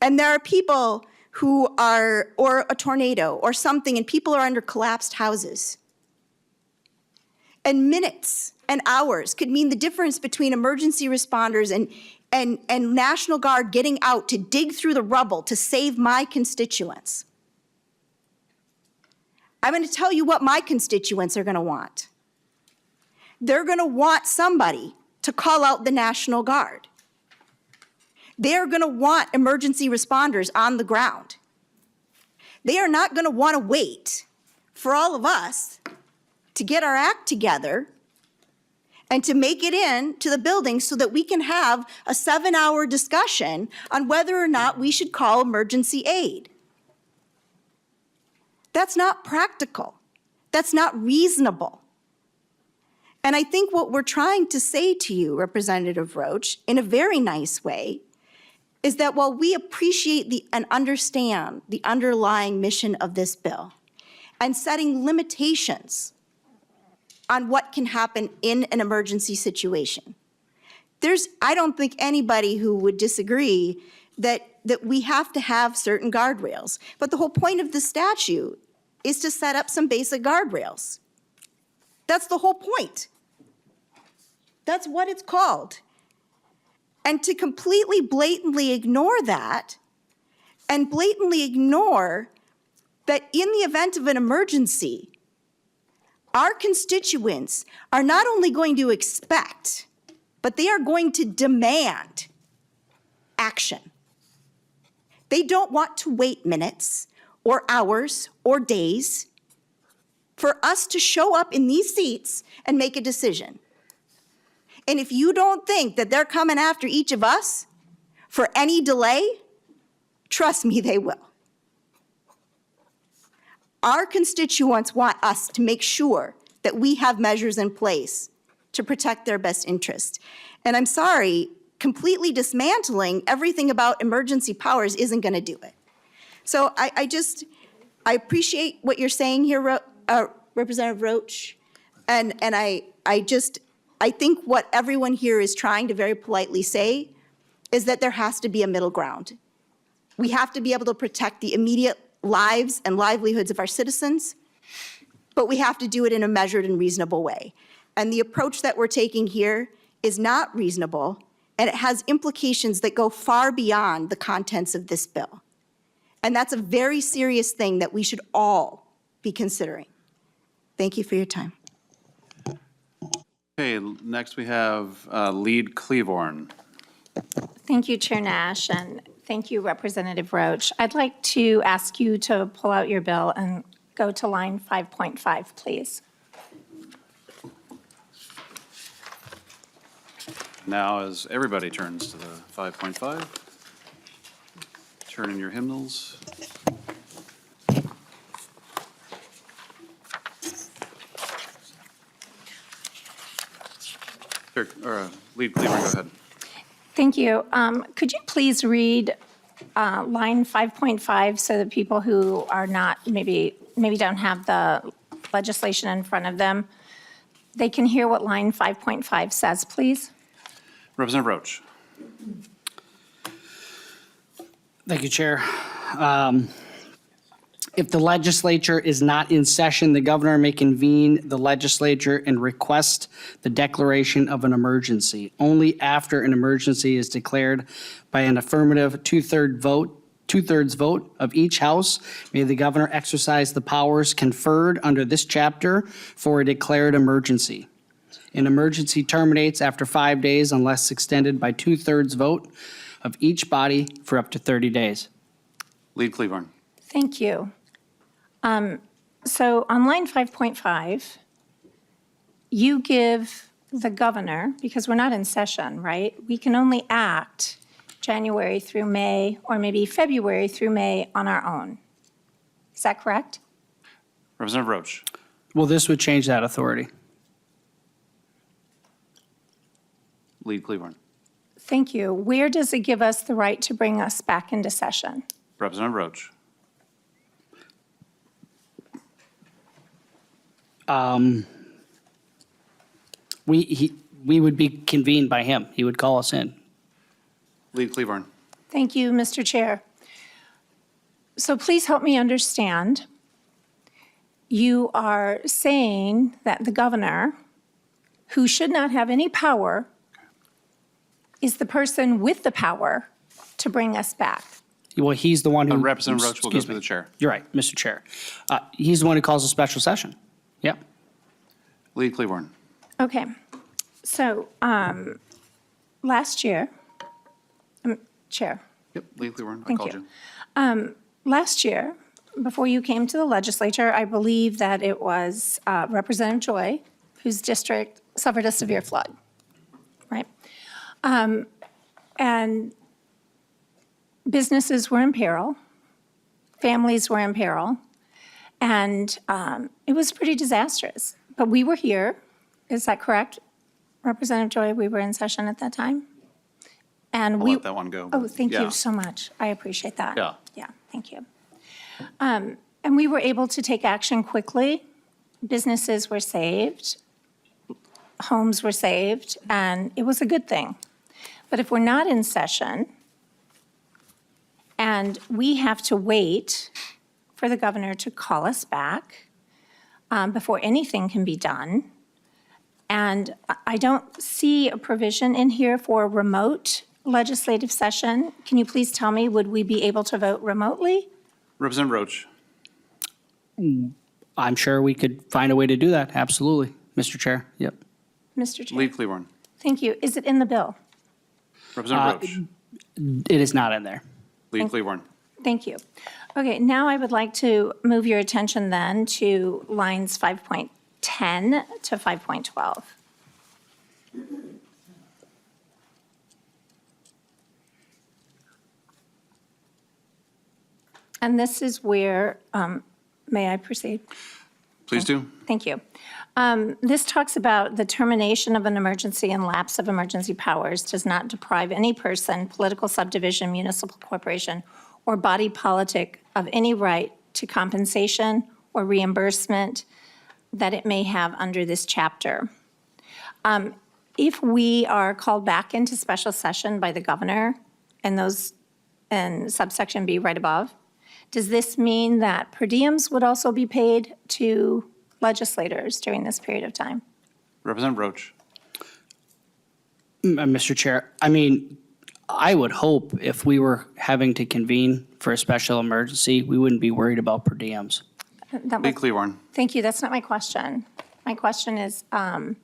and there are people who are, or a tornado or something, and people are under collapsed houses, and minutes and hours could mean the difference between emergency responders and National Guard getting out to dig through the rubble to save my constituents. I'm going to tell you what my constituents are going to want. They're going to want somebody to call out the National Guard. They're going to want emergency responders on the ground. They are not going to want to wait for all of us to get our act together and to make it in to the building so that we can have a 7-hour discussion on whether or not we should call emergency aid. That's not practical. That's not reasonable. And I think what we're trying to say to you, Representative Roach, in a very nice way, is that while we appreciate and understand the underlying mission of this bill and setting limitations on what can happen in an emergency situation, I don't think anybody who would disagree that we have to have certain guardrails. But the whole point of the statute is to set up some basic guardrails. That's the whole point. That's what it's called. And to completely blatantly ignore that and blatantly ignore that in the event of an emergency, our constituents are not only going to expect but they are going to demand action. They don't want to wait minutes or hours or days for us to show up in these seats and make a decision. And if you don't think that they're coming after each of us for any delay, trust me, they will. Our constituents want us to make sure that we have measures in place to protect their best interest. And I'm sorry, completely dismantling everything about emergency powers isn't going to do it. So I appreciate what you're saying here, Representative Roach, and I think what everyone here is trying to very politely say is that there has to be a middle ground. We have to be able to protect the immediate lives and livelihoods of our citizens, but we have to do it in a measured and reasonable way. And the approach that we're taking here is not reasonable, and it has implications that go far beyond the contents of this bill. And that's a very serious thing that we should all be considering. Thank you for your time. Okay, next we have Lead Cleavorn. Thank you, Chair Nash, and thank you, Representative Roach. I'd like to ask you to pull out your bill and go to line 5.5, please. Now, as everybody turns to the 5.5, turn in your hymnals. Sure, Lead Cleavorn, go ahead. Thank you. Could you please read line 5.5 so that people who are not, maybe don't have the legislation in front of them, they can hear what line 5.5 says, please? Representative Roach. Thank you, Chair. If the legislature is not in session, the governor may convene the legislature and request the declaration of an emergency. Only after an emergency is declared by an affirmative two-thirds vote of each house may the governor exercise the powers conferred under this chapter for a declared emergency. An emergency terminates after 5 days unless extended by two-thirds vote of each body for up to 30 days. Lead Cleavorn. Thank you. So on line 5.5, you give the governor, because we're not in session, right? We can only act January through May, or maybe February through May on our own. Is that correct? Representative Roach. Well, this would change that authority. Lead Cleavorn. Thank you. Where does it give us the right to bring us back into session? Representative Roach. We would be convened by him. He would call us in. Lead Cleavorn. Thank you, Mr. Chair. So please help me understand. You are saying that the governor, who should not have any power, is the person with the power to bring us back. Well, he's the one who. Representative Roach will go excuse through me. the chair. You're right, Mr. Chair. He's the one who calls a special session. Yep. Lead Cleavorn. Okay. So last year, Chair. Yep, Lead Cleavorn, I Thank called you. you. Last year, before you came to the legislature, I believe that it was Representative Joy, whose district suffered a severe flood, right? And businesses were in peril, families were in peril, and it was pretty disastrous. But we were here, is that correct, Representative Joy? We were in session at that time? And I'll we. let that one go. Oh, thank Yeah. you so much. I appreciate that. Yeah. Yeah, thank you. And we were able to take action quickly. Businesses were saved, homes were saved, and it was a good thing. But if we're not in session and we have to wait for the governor to call us back before anything can be done, and I don't see a provision in here for remote legislative session. Can you please tell me, would we be able to vote remotely? Representative Roach. I'm sure we could find a way to do that. Absolutely, Mr. Chair. Yep. Mr. Chair? Lead Cleavorn. Thank you. Is it in the bill? Representative Roach. It is not in there. Lee Cleaborn. Thank you. Okay, now I would like to move your attention then to lines 5.10 to 5.12. And this is where, may I proceed? Please do. Thank you. This talks about the termination of an emergency and lapse of emergency powers does not deprive any person, political subdivision, municipal corporation, or body politic of any right to compensation or reimbursement that it may have under this chapter. If we are called back into special session by the governor and those, and subsection B right above, does this mean that per diems would also be paid to legislators during this period of time? Representative Roach. Mr. Chair, I mean, I would hope if we were having to convene for a special emergency, we wouldn't be worried about per diems. That Lee was- Cleaborn. Thank you, that's not my question. My question is, a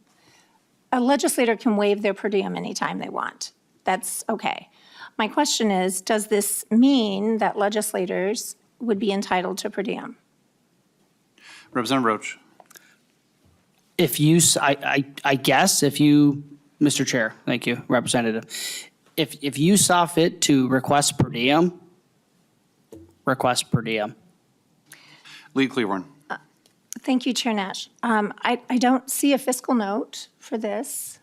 legislator can waive their per diem anytime they want. That's okay. My question is, does this mean that legislators would be entitled to per diem? Representative Roach. If you, I guess if you, Mr. Chair, thank you, Representative. If you saw fit to request per diem, request per diem. Lee Cleaborn. Thank you, Chair Nash. I don't see a fiscal note for this,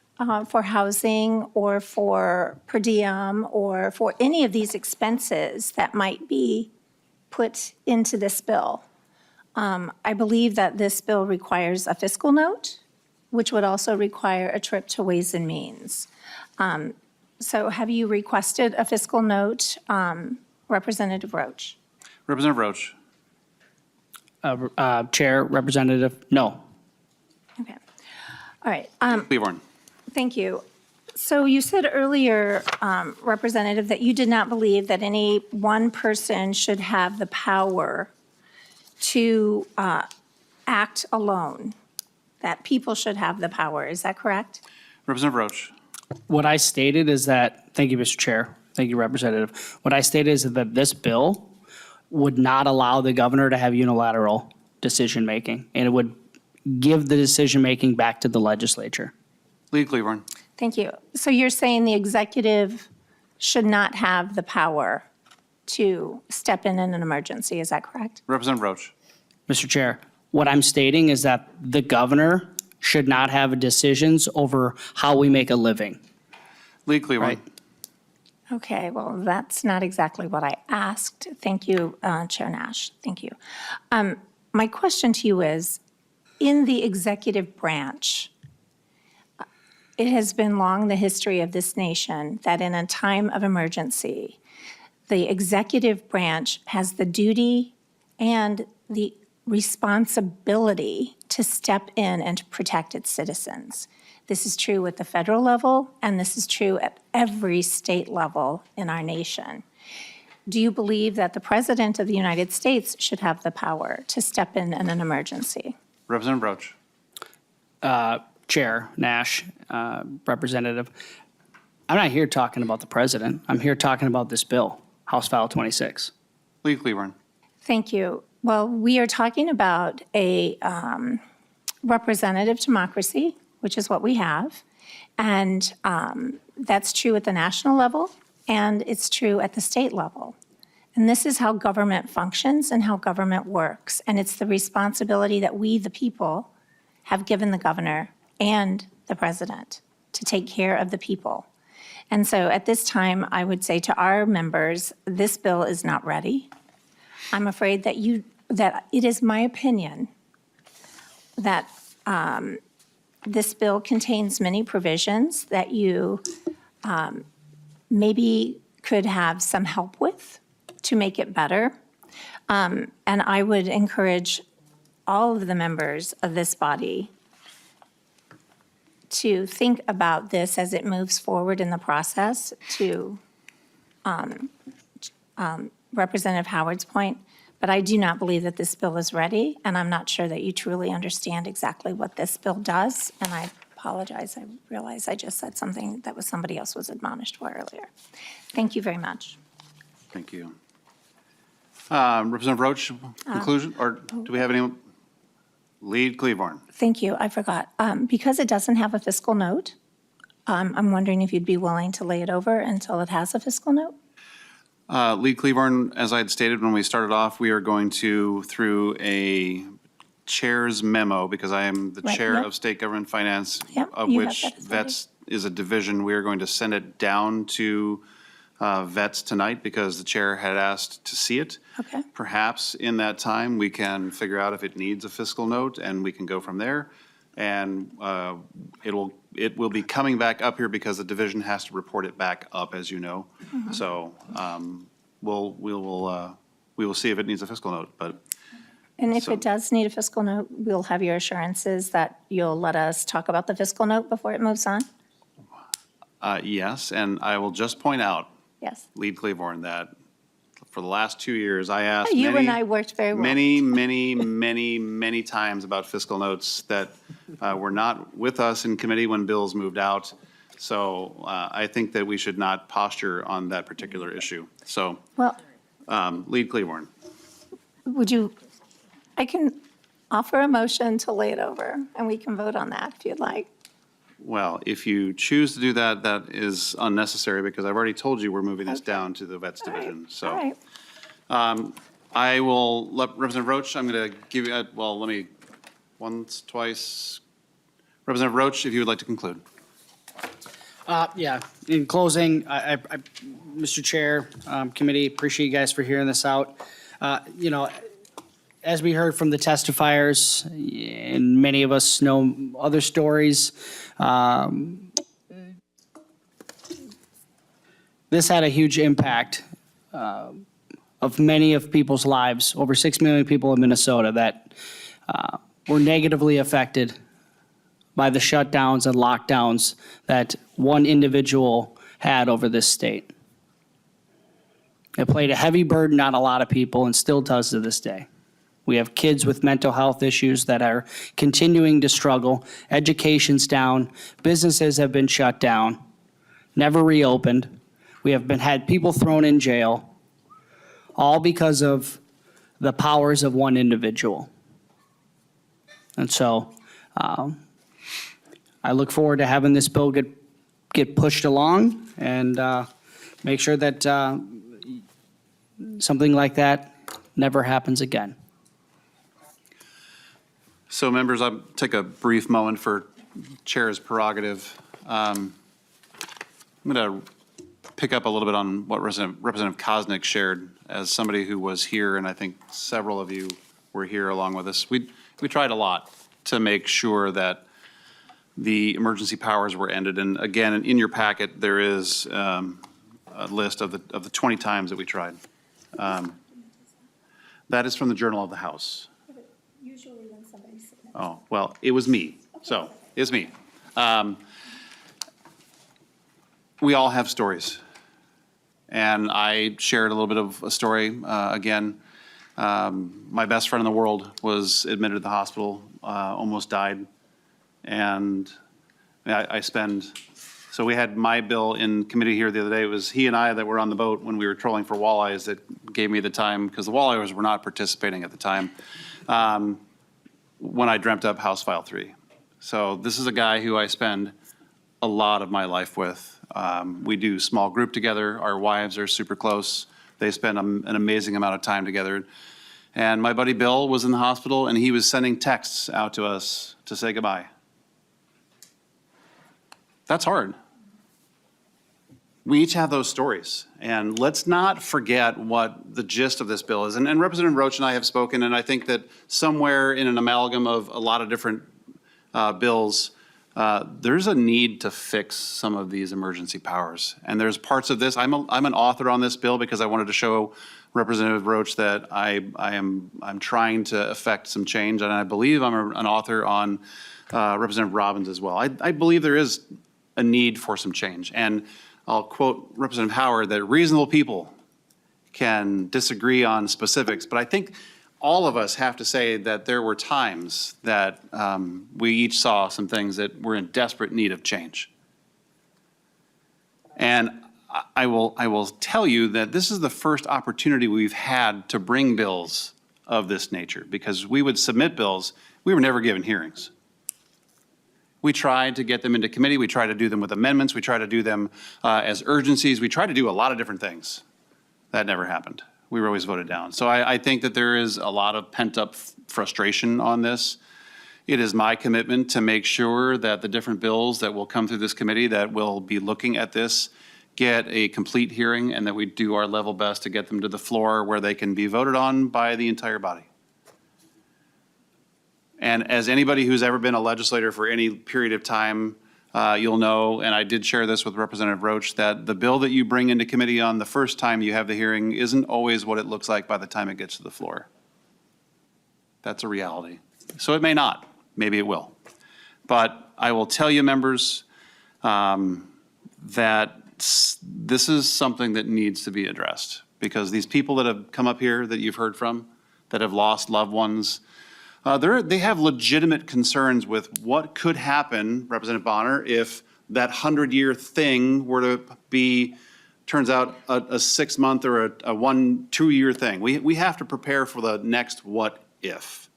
for housing or for per diem or for any of these expenses that might be put into this bill. I believe that this bill requires a fiscal note, which would also require a trip to Ways and Means. So have you requested a fiscal note, Representative Roach? Representative Roach. Chair, Representative, no. Okay. All right. Cleaborn. Thank you. So you said earlier, Representative, that you did not believe that any one person should have the power to act alone, that people should have the power. Is that correct? Representative Roach. What I stated is that, thank you, Mr. Chair, thank you, Representative. What I stated is that this bill would not allow the governor to have unilateral decision-making, and it would give the decision-making back to the legislature. Lee Cleaborn. Thank you. So you're saying the executive should not have the power to step in an emergency, is that correct? Representative Roach. Mr. Chair, what I'm stating is that the governor should not have decisions over how we make a living. Lee Cleaborn. Right. Okay, well, that's not exactly what I asked. Thank you, Chair Nash. Thank you. My question to you is, in the executive branch, it has been long the history of this nation that in a time of emergency, the executive branch has the duty and the responsibility to step in and to protect its citizens. This is true at the federal level, and this is true at every state level in our nation. Do you believe that the President of the United States should have the power to step in an emergency? Representative Roach. Chair Nash, Representative, I'm not here talking about the president. I'm here talking about this bill, House File 26. Lee Cleaborn. Thank you. Well, we are talking about a representative democracy, which is what we have. And that's true at the national level, and it's true at the state level. And this is how government functions and how government works. And it's the responsibility that we, the people, have given the governor and the president to take care of the people. And so at this time, I would say to our members, this bill is not ready. I'm afraid that it is my opinion that this bill contains many provisions that you maybe could have some help with to make it better. And I would encourage all of the members of this body to think about this as it moves forward in the process. To Representative Howard's point, but I do not believe that this bill is ready, and I'm not sure that you truly understand exactly what this bill does, and I apologize. I realize I just said something that was somebody else was admonished for earlier. Thank you very much. Thank you. Representative Roach, conclusion, or do we have any? Lead Cleavorn. Thank you. I forgot. Because it doesn't have a fiscal note, I'm wondering if you'd be willing to lay it over until it has a fiscal note? Lead Cleavorn, as I had stated when we started off, we are going to, through a chair's memo, because I am the Right, chair yep. of State Government Finance, Yep, of you have which that authority. vets is a division. We are going to send it down to vets tonight because the chair had asked to see it. Okay. Perhaps in that time, we can figure out if it needs a fiscal note, and we can go from there. And it will be coming back up here because the division has to report it back up, as you know. Mm-hmm. So we will see if it needs a fiscal note, but And if So- it does need a fiscal note, we'll have your assurances that you'll let us talk about the fiscal note before it moves on? yes, and I will just point out, Yes. Lead Cleavorn, that for the last 2 years, I asked You and many, I worked very well. many times about fiscal notes that were not with us in committee when bills moved out. So I think that we should not posture on that particular issue. So, Well, Lead Cleavorn. I can offer a motion to lay it over, and we can vote on that if you'd like. Well, if you choose to do that, that is unnecessary because I've already told you we're moving this down to the vets All right, division. So. All right. I will let Representative Roach, I'm going to give you, well, let me, once, twice. Representative Roach, if you would like to conclude. Yeah, in closing, Mr. Chair, committee, appreciate you guys for hearing this out. You know, as we heard from the testifiers, and many of us know other stories, this had a huge impact of many of people's lives, over 6 million people in Minnesota that were negatively affected by the shutdowns and lockdowns that one individual had over this state. It played a heavy burden on a lot of people and still does to this day. We have kids with mental health issues that are continuing to struggle. Education's down. Businesses have been shut down, never reopened. We have had people thrown in jail, all because of the powers of one individual. And so I look forward to having this bill get pushed along and make sure that something like that never happens again. So members, I'll take a brief moment for Chair's prerogative. I'm going to pick up a little bit on what Representative Kosnick shared as somebody who was here, and I think several of you were here along with us. We tried a lot to make sure that the emergency powers were ended. And again, in your packet, there is a list of the 20 times that we tried. That is from the Journal of the House. Usually when somebody submits. Oh, well, it was me, so it's me. We all have stories. And I shared a little bit of a story. Again, my best friend in the world was admitted to the hospital, almost died. And so we had my bill in committee here the other day. It was he and I that were on the boat when we were trolling for walleyes that gave me the time, because the walleyers were not participating at the time, when I dreamt up House File 3. So this is a guy who I spend a lot of my life with. We do small group together. Our wives are super close. They spend an amazing amount of time together. And my buddy Bill was in the hospital, and he was sending texts out to us to say goodbye. That's hard. We each have those stories. And let's not forget what the gist of this bill is. And Representative Roach and I have spoken, and I think that somewhere in an amalgam of a lot of different bills, there's a need to fix some of these emergency powers. And there's parts of this, I'm an author on this bill because I wanted to show Representative Roach that I'm trying to affect some change. And I believe I'm an author on Representative Robbins as well. I believe there is a need for some change. And I'll quote Representative Howard that reasonable people can disagree on specifics, but I think all of us have to say that there were times that we each saw some things that were in desperate need of change. And I will tell you that this is the first opportunity we've had to bring bills of this nature, because we would submit bills, we were never given hearings. We tried to get them into committee, we tried to do them with amendments, we tried to do them as urgencies, we tried to do a lot of different things. That never happened. We were always voted down. So I think that there is a lot of pent-up frustration on this. It is my commitment to make sure that the different bills that will come through this committee that will be looking at this get a complete hearing, and that we do our level best to get them to the floor where they can be voted on by the entire body. And as anybody who's ever been a legislator for any period of time, you'll know, and I did share this with Representative Roach, that the bill that you bring into committee on the first time you have the hearing isn't always what it looks like by the time it gets to the floor. That's a reality. So it may not, maybe it will. But I will tell you, members, that this is something that needs to be addressed, because these people that have come up here that you've heard from, that have lost loved ones, they have legitimate concerns with what could happen, Representative Bonner, if that 100-year thing were to be, turns out, a 6-month or a 2-year thing. We have to prepare for the next what if.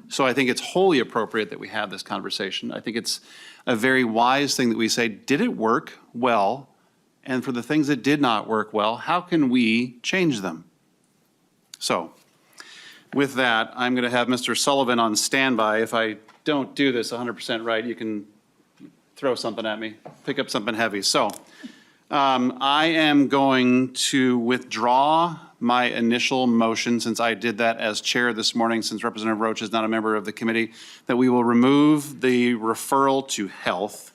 So I think it's wholly appropriate that we have this conversation. I think it's a very wise thing that we say, did it work well? And for the things that did not work well, how can we change them? So with that, I'm going to have Mr. Sullivan on standby. If I don't do this 100% right, you can throw something at me, pick up something heavy. So I am going to withdraw my initial motion, since I did that as chair this morning, since Representative Roach is not a member of the committee, that we will remove the referral to health.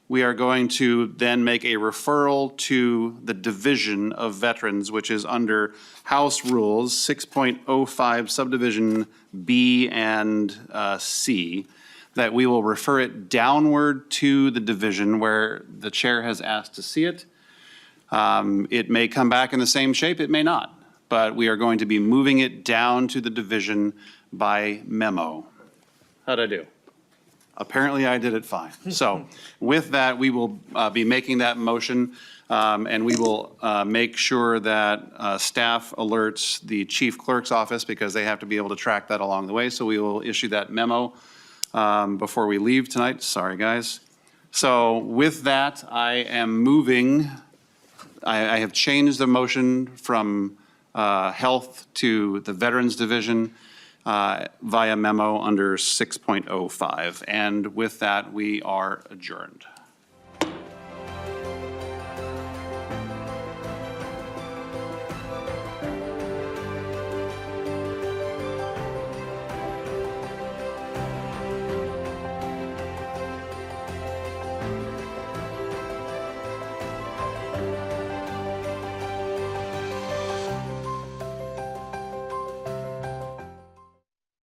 We are going to then make a referral to the Division of Veterans, which is under House Rules 6.05 subdivision B and C, that we will refer it downward to the division where the chair has asked to see it. It may come back in the same shape, it may not, but we are going to be moving it down to the division by memo. How'd I do? Apparently I did it fine. So with that, we will be making that motion, and we will make sure that staff alerts the chief clerk's office, because they have to be able to track that along the way. So we will issue that memo before we leave tonight. Sorry, guys. So with that, I am moving, I have changed the motion from health to the Veterans Division via memo under 6.05. And with that, we are adjourned.